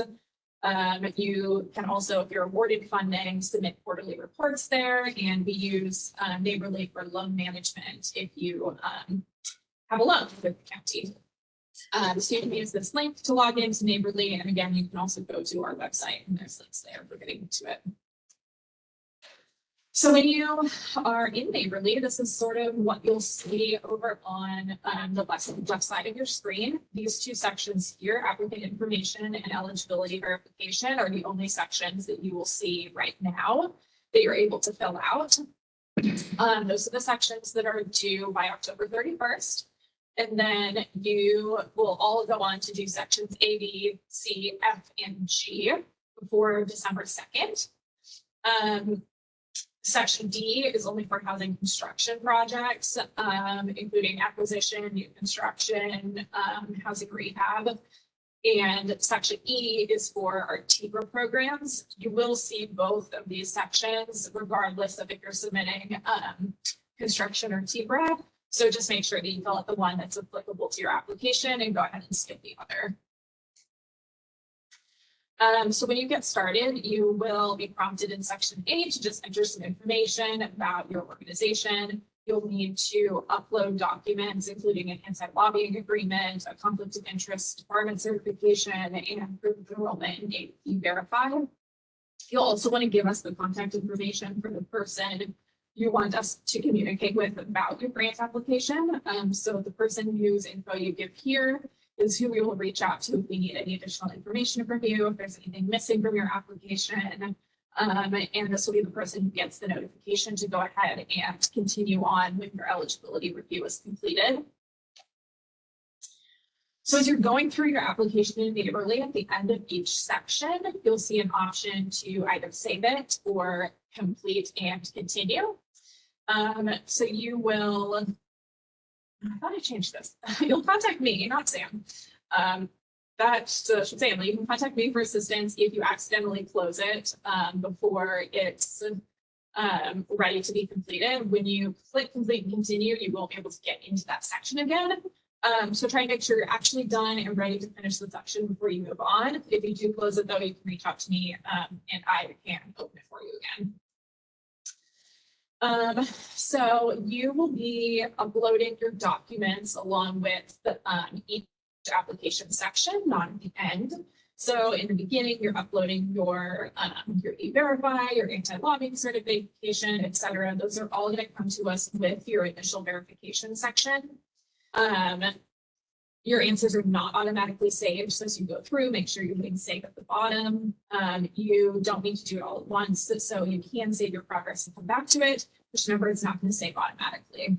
You can also, if you're awarded funding, submit quarterly reports there, and we use Neighborly for loan management if you have a loan with the county. So you can use this link to log into Neighborly, and again, you can also go to our website, and there's links there for getting to it. So when you are in Neighborly, this is sort of what you'll see over on the left side of your screen. These two sections here, applicant information and eligibility verification, are the only sections that you will see right now that you're able to fill out. Those are the sections that are due by October 31st. And then you will all go on to do sections A, B, C, F, and G before December 2nd. Section D is only for housing construction projects, including acquisition, new construction, housing rehab. And section E is for our TBRA programs. You will see both of these sections, regardless of if you're submitting construction or TBRA. So just make sure that you fill out the one that's applicable to your application and go ahead and skip the other. So when you get started, you will be prompted in section 8 to just enter some information about your organization. You'll need to upload documents, including an anti-lobbying agreement, a conflict of interest department certification, and proof of enrollment and E-Verify. You'll also want to give us the contact information for the person you want us to communicate with about your grant application. So the person whose info you give here is who we will reach out to if we need any additional information from you, if there's anything missing from your application. And this will be the person who gets the notification to go ahead and continue on when your eligibility review is completed. So as you're going through your application immediately at the end of each section, you'll see an option to either save it or complete and continue. So you will, I thought I changed this. You'll contact me, not Sam. That should say, you can contact me for assistance if you accidentally close it before it's ready to be completed. When you click complete and continue, you won't be able to get into that section again. So try and make sure you're actually done and ready to finish the section before you move on. If you do close it though, you can reach out to me and I can open it for you again. So you will be uploading your documents along with the, each application section, not at the end. So in the beginning, you're uploading your E-Verify, your anti-lobbying certification, et cetera. Those are all going to come to us with your initial verification section. Your answers are not automatically saved. So as you go through, make sure you're hitting save at the bottom. You don't need to do it all at once. So you can save your progress and come back to it. Just remember, it's not going to save automatically.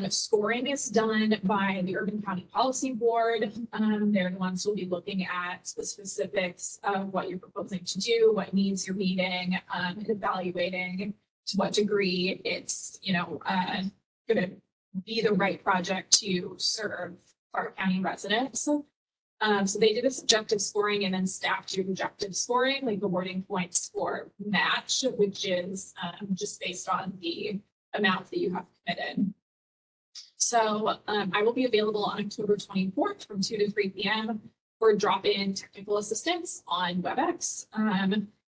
Scoring is done by the Urban County Policy Board. They're the ones who will be looking at the specifics of what you're proposing to do, what needs you're meeting, and evaluating to what degree it's, going to be the right project to serve Clark County residents. So they did a subjective scoring and then staff did objective scoring, like awarding points for match, which is just based on the amount that you have committed. So I will be available on October 24th from 2 to 3 p.m. for drop-in technical assistance on WebEx.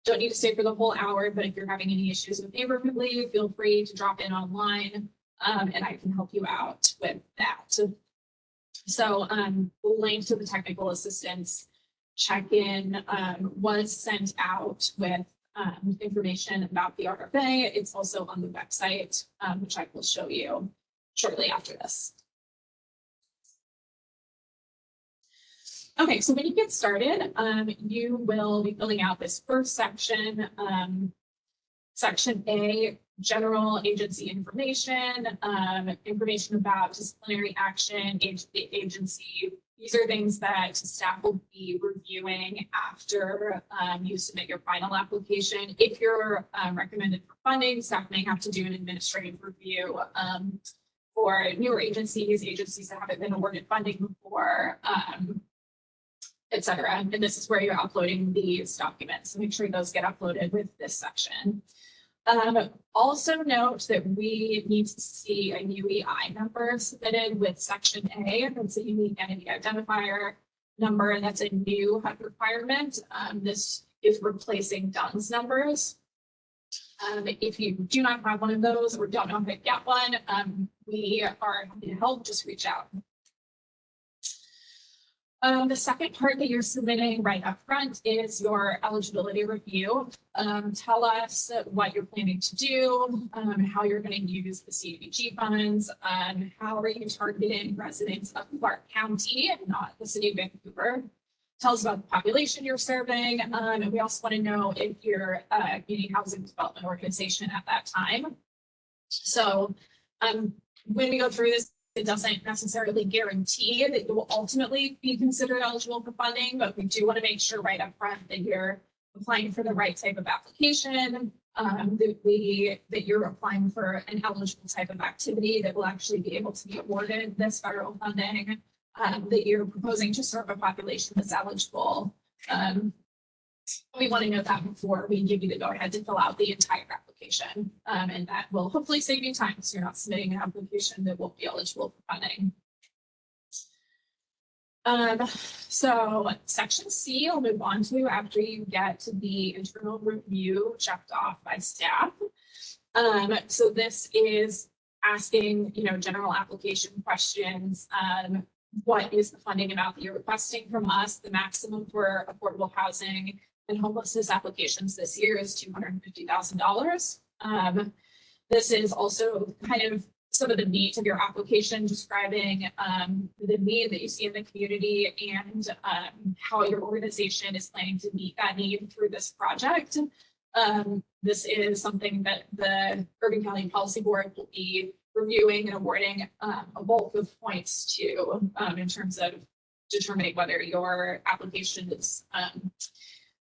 Don't need to stay for the whole hour, but if you're having any issues with Neighborhoodly, feel free to drop in online and I can help you out with that. So the link to the technical assistance check-in was sent out with information about the RFA. It's also on the website, which I will show you shortly after this. Okay, so when you get started, you will be filling out this first section, Section A, general agency information, information about disciplinary action, agency. These are things that staff will be reviewing after you submit your final application. If you're recommended for funding, staff may have to do an administrative review for newer agencies that haven't been awarded funding before, et cetera. And this is where you're uploading these documents. So make sure those get uploaded with this section. Also note that we need to see a UEI number submitted with Section A. That's a unique entity identifier number. That's a new HUD requirement. This is replacing DUNS numbers. If you do not have one of those or don't know how to get one, we are happy to help. Just reach out. The second part that you're submitting right up front is your eligibility review. Tell us what you're planning to do, how you're going to use the CDBG funds, how are you targeting residents of Clark County and not the city of Vancouver. Tell us about the population you're serving, and we also want to know if you're a community housing development organization at that time. So when we go through this, it doesn't necessarily guarantee that you will ultimately be considered eligible for funding, but we do want to make sure right up front that you're applying for the right type of application, that you're applying for an eligible type of activity that will actually be able to be awarded this federal funding, that you're proposing to serve a population that's eligible. We want to know that before we give you the go-ahead to fill out the entire application. And that will hopefully save you time, so you're not submitting an application that won't be eligible for funding. So section C, I'll move on to after you get the internal review checked off by staff. So this is asking, general application questions. What is the funding amount that you're requesting from us? The maximum for affordable housing and homelessness applications this year is $250,000. This is also kind of some of the meat of your application, describing the need that you see in the community and how your organization is planning to meet that need through this project. This is something that the Urban County Policy Board will be reviewing and awarding a bulk of points to in terms of determining whether your application is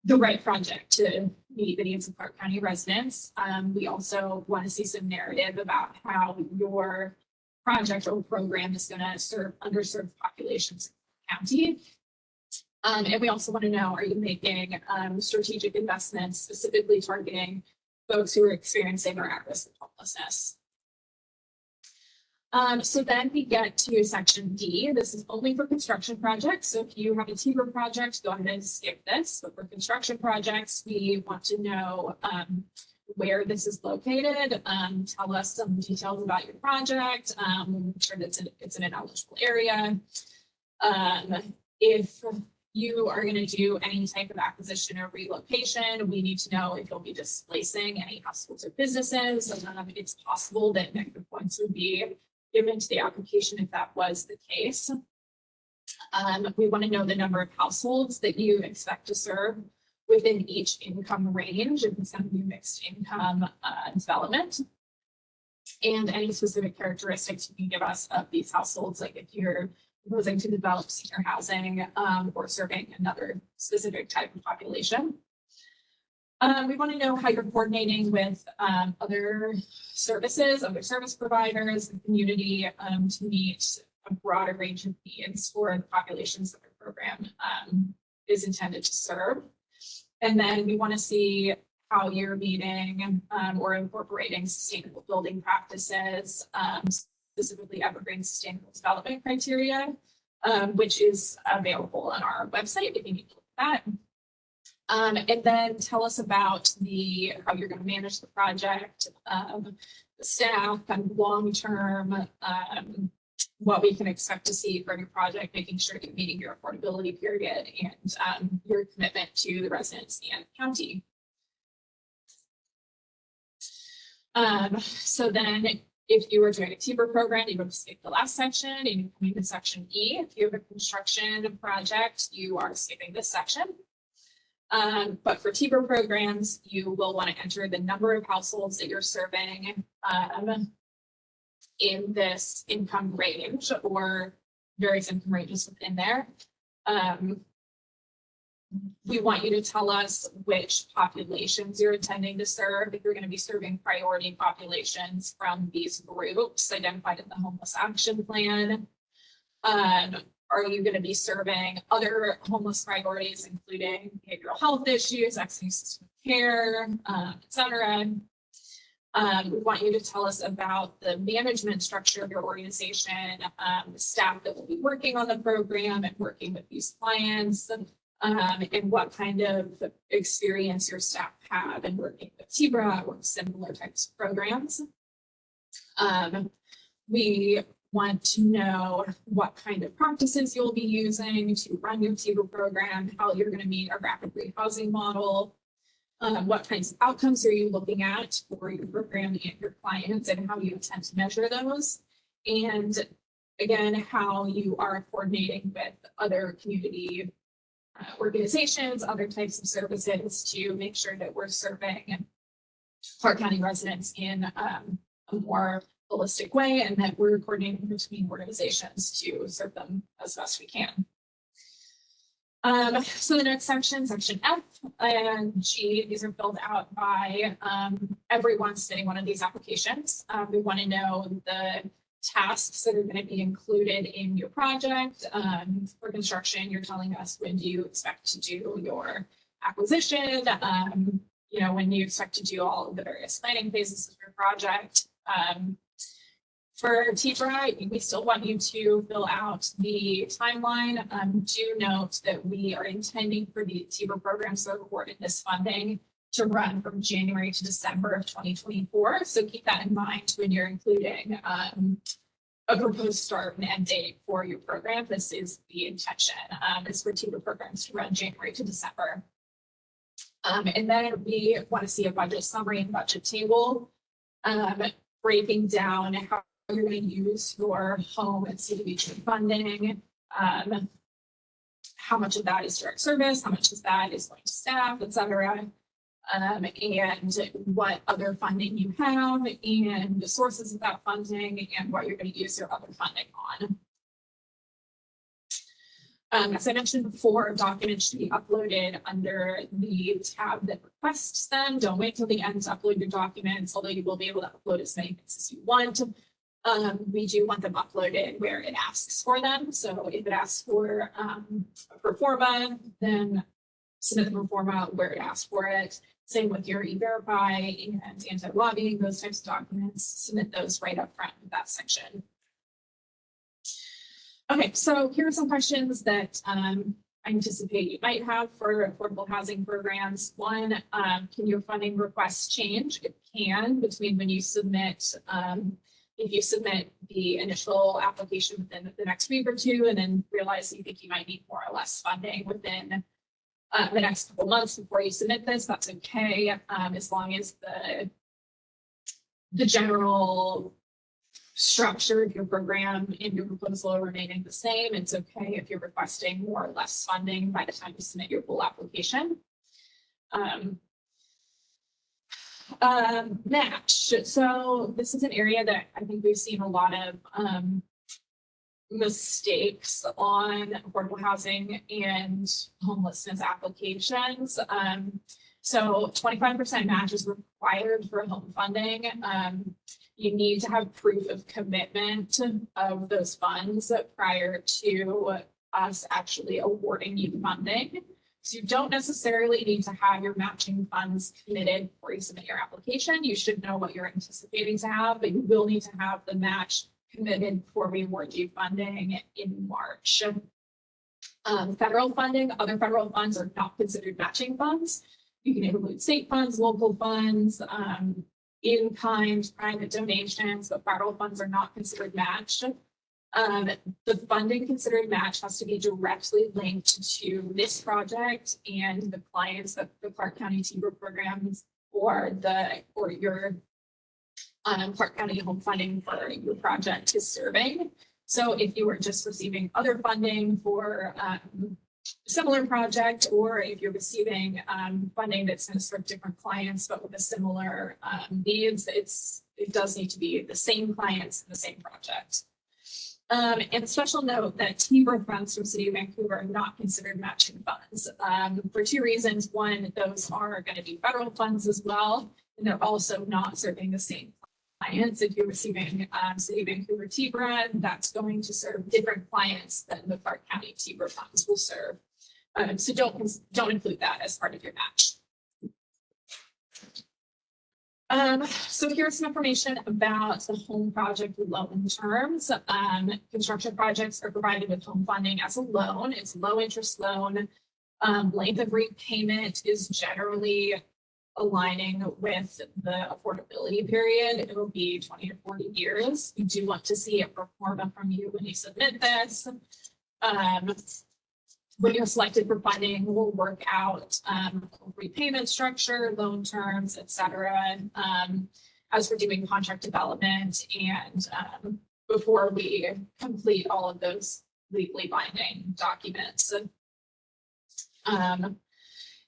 the right project to meet the needs of Clark County residents. We also want to see some narrative about how your project or program is going to serve underserved populations in the county. And we also want to know, are you making strategic investments specifically targeting folks who are experiencing or at risk of homelessness? So then we get to section D. This is only for construction projects. So if you have a TBR project, go ahead and skip this. But for construction projects, we want to know where this is located. Tell us some details about your project. Make sure that it's in an eligible area. If you are going to do any type of acquisition or relocation, we need to know if you'll be displacing any households or businesses. It's possible that negative points would be given to the application if that was the case. We want to know the number of households that you expect to serve within each income range, if it's going to be mixed income development. And any specific characteristics you can give us of these households, like if you're proposing to develop senior housing or serving another specific type of population. We want to know how you're coordinating with other services, other service providers, the community to meet a broader range of needs for the populations that the program is intended to serve. And then we want to see how you're meeting or incorporating sustainable building practices, specifically evergreen sustainable development criteria, which is available on our website if you need to look at that. And then tell us about how you're going to manage the project, the staff, kind of long-term, what we can expect to see from your project, making sure you're meeting your affordability period and your commitment to the residents and county. So then if you were doing a TBR program, you would skip the last section and you come into section E. If you have a construction project, you are skipping this section. But for TBR programs, you will want to enter the number of households that you're serving in this income range or various income ranges within there. We want you to tell us which populations you're intending to serve. If you're going to be serving priority populations from these groups identified in the homeless action plan. Are you going to be serving other homeless priorities, including behavioral health issues, access to care, et cetera? We want you to tell us about the management structure of your organization, the staff that will be working on the program and working with these clients, and what kind of experience your staff have in working with TBRA or similar types of programs. We want to know what kind of practices you'll be using to run your TBRA program, how you're going to meet a rapid rehousing model, what kinds of outcomes are you looking at for your program and your clients, and how you intend to measure those. And again, how you are coordinating with other community organizations, other types of services to make sure that we're serving Clark County residents in a more holistic way, and that we're coordinating between organizations to serve them as best we can. So the next section, section F and G, these are filled out by everyone submitting one of these applications. We want to know the tasks that are going to be included in your project. For construction, you're telling us when do you expect to do your acquisition, you know, when you expect to do all of the various planning phases of your project. For TBRA, we still want you to fill out the timeline. Do note that we are intending for the TBRA programs that are awarded this funding to run from January to December of 2024. So keep that in mind when you're including a proposed start and end date for your program. This is the intention, is for TBRA programs to run January to December. And then we want to see a budget summary and budget table, breaking down how you're going to use your home and CDBG funding, how much of that is direct service, how much of that is going to staff, et cetera, and what other funding you have and the sources of that funding and what you're going to use your other funding on. As I mentioned before, documents should be uploaded under the tab that requests them. Don't wait till the end to upload your documents, although you will be able to upload as many things as you want. We do want them uploaded where it asks for them. So if it asks for a pro forma, then submit the pro forma where it asks for it. Same with your E-Verify and anti-lobbying, those types of documents, submit those right up front in that section. Okay, so here are some questions that I anticipate you might have for affordable housing programs. One, can your funding requests change? It can between when you submit, if you submit the initial application within the next week or two, and then realize that you think you might need more or less funding within the next couple months before you submit this, that's okay, as long as the general structure of your program in your proposal are remaining the same. It's okay if you're requesting more or less funding by the time you submit your full application. Match. So this is an area that I think we've seen a lot of mistakes on affordable housing and homelessness applications. So 25% match is required for home funding. You need to have proof of commitment of those funds prior to us actually awarding you funding. So you don't necessarily need to have your matching funds committed before you submit your application. You should know what you're anticipating to have, but you will need to have the match committed before we award you funding in March. Federal funding, other federal funds are not considered matching funds. You can include state funds, local funds, in-kind private donations, but federal funds are not considered matched. The funding considered match has to be directly linked to this project and the clients that the Clark County TBRA programs or your Clark County home funding for your project is serving. So if you were just receiving other funding for similar project, or if you're receiving funding that's going to serve different clients but with a similar needs, it does need to be the same clients in the same project. And special note that TBRA funds from City of Vancouver are not considered matching funds for two reasons. One, those are going to be federal funds as well, and they're also not serving the same clients. If you're receiving City of Vancouver TBRA, that's going to serve different clients than the Clark County TBRA funds will serve. So don't include that as part of your match. So here's some information about the home project loan terms. Construction projects are provided with home funding as a loan. It's a low interest loan. Length of repayment is generally aligning with the affordability period. It will be 20 to 40 years. You do want to see a pro forma from you when you submit this. When you're selected for funding, we'll work out repayment structure, loan terms, et cetera, as we're doing contract development and before we complete all of those legally binding documents.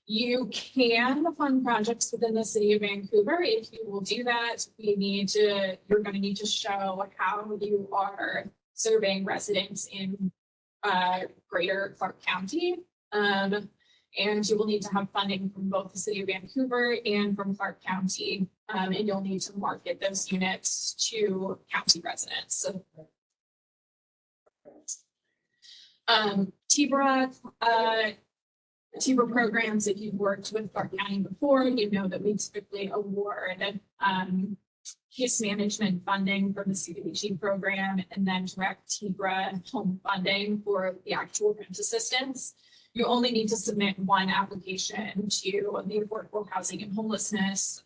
You can fund projects within the City of Vancouver. If you will do that, you're going to need to show how you are serving residents in Greater Clark County. And you will need to have funding from both the City of Vancouver and from Clark County. And you'll need to market those units to county residents. TBRA TIBA programs, if you've worked with Clark County before, you know that we typically award case management funding from the CDBG program and then direct TIBA home funding for the actual rent assistance. You only need to submit one application to the Affordable Housing and Homelessness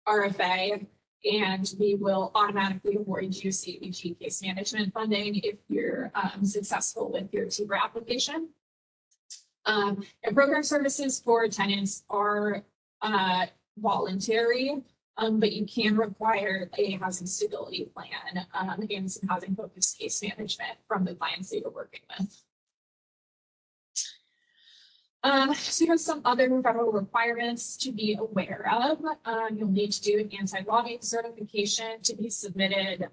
RFA, and we will automatically award you CDBG case management funding if you're successful with your TIBA application. And program services for tenants are voluntary, but you can require a housing stability plan and some housing focused case management from the clients that you're working with. So here's some other federal requirements to be aware of. You'll need to do an anti-lobbying certification to be submitted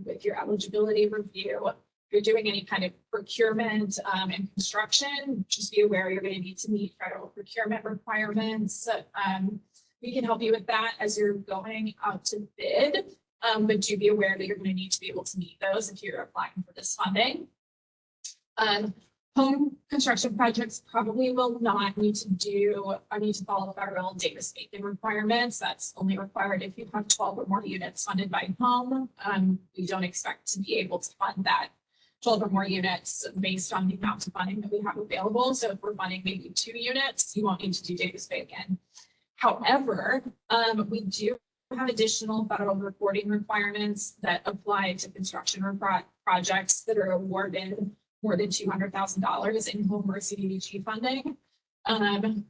with your eligibility review. If you're doing any kind of procurement and construction, just be aware you're going to need to meet federal procurement requirements. We can help you with that as you're going out to bid, but do be aware that you're going to need to be able to meet those if you're applying for this funding. Home construction projects probably will not need to follow federal data spacing requirements. That's only required if you have 12 or more units funded by home. We don't expect to be able to fund that 12 or more units based on the amount of funding that we have available. So if we're funding maybe 2 units, you won't need to do data spacing. However, we do have additional federal reporting requirements that apply to construction projects that are awarded more than $200,000 in home or CDBG funding.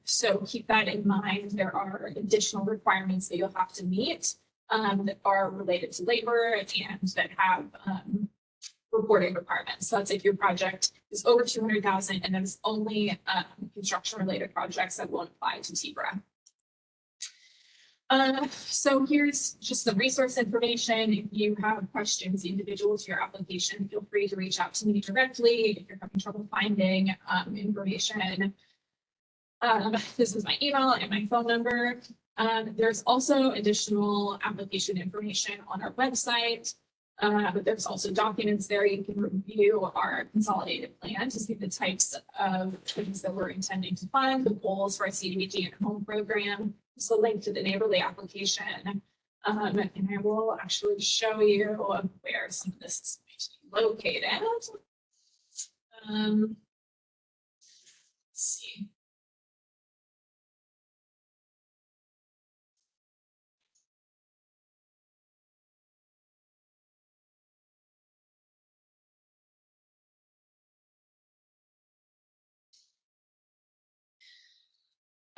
So keep that in mind. There are additional requirements that you'll have to meet that are related to labor and that have reporting requirements. So that's if your project is over 200,000 and there's only construction related projects that won't apply to TBRA. So here's just the resource information. If you have questions individual to your application, feel free to reach out to me directly. If you're having trouble finding information, this is my email and my phone number. There's also additional application information on our website. But there's also documents there. You can review our consolidated plan to see the types of things that we're intending to fund, the goals for our CDBG and home program. There's a link to the neighborly application. And I will actually show you where some of this is going to be located. Let's see.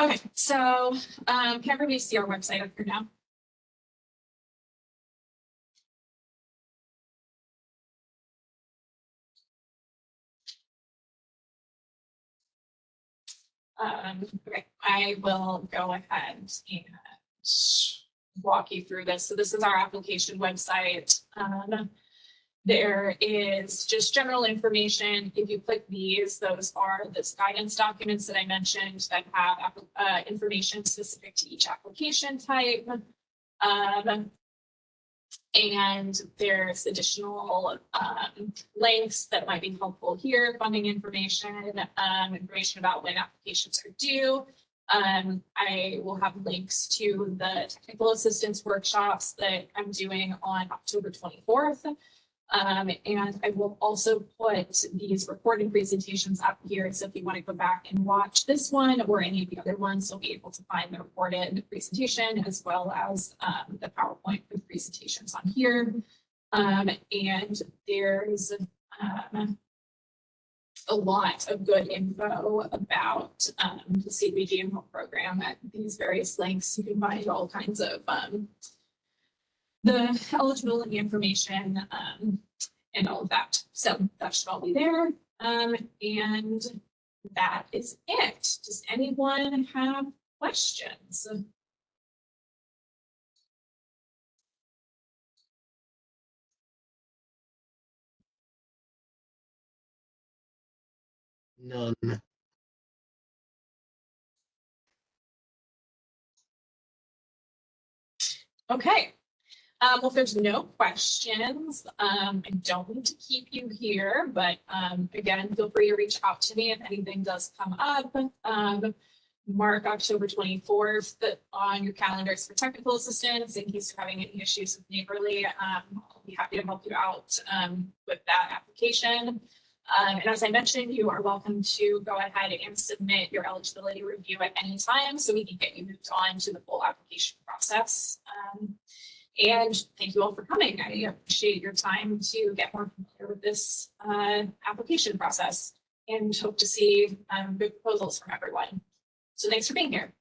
Okay, so can everybody see our website up here now? Okay, I will go ahead and walk you through this. So this is our application website. There is just general information. If you click these, those are the guidance documents that I mentioned that have information specific to each application type. And there's additional links that might be helpful here, funding information, information about when applications are due. I will have links to the technical assistance workshops that I'm doing on October 24th. And I will also put these recorded presentations up here. So if you want to go back and watch this one or any of the other ones, you'll be able to find the recorded presentation as well as the PowerPoint with presentations on here. And there's a lot of good info about the CDBG and home program at these various links. You can find all kinds of the eligibility information and all of that. So that should all be there. And that is it. Does anyone have questions? None. Okay. Well, if there's no questions, I don't need to keep you here, but again, feel free to reach out to me if anything does come up. Mark October 24th on your calendars for technical assistance in case you're having any issues with Neighborly. I'll be happy to help you out with that application. And as I mentioned, you are welcome to go ahead and submit your eligibility review at any time so we can get you moved on to the full application process. And thank you all for coming. I appreciate your time to get more familiar with this application process and hope to see good proposals from everyone. So thanks for being here.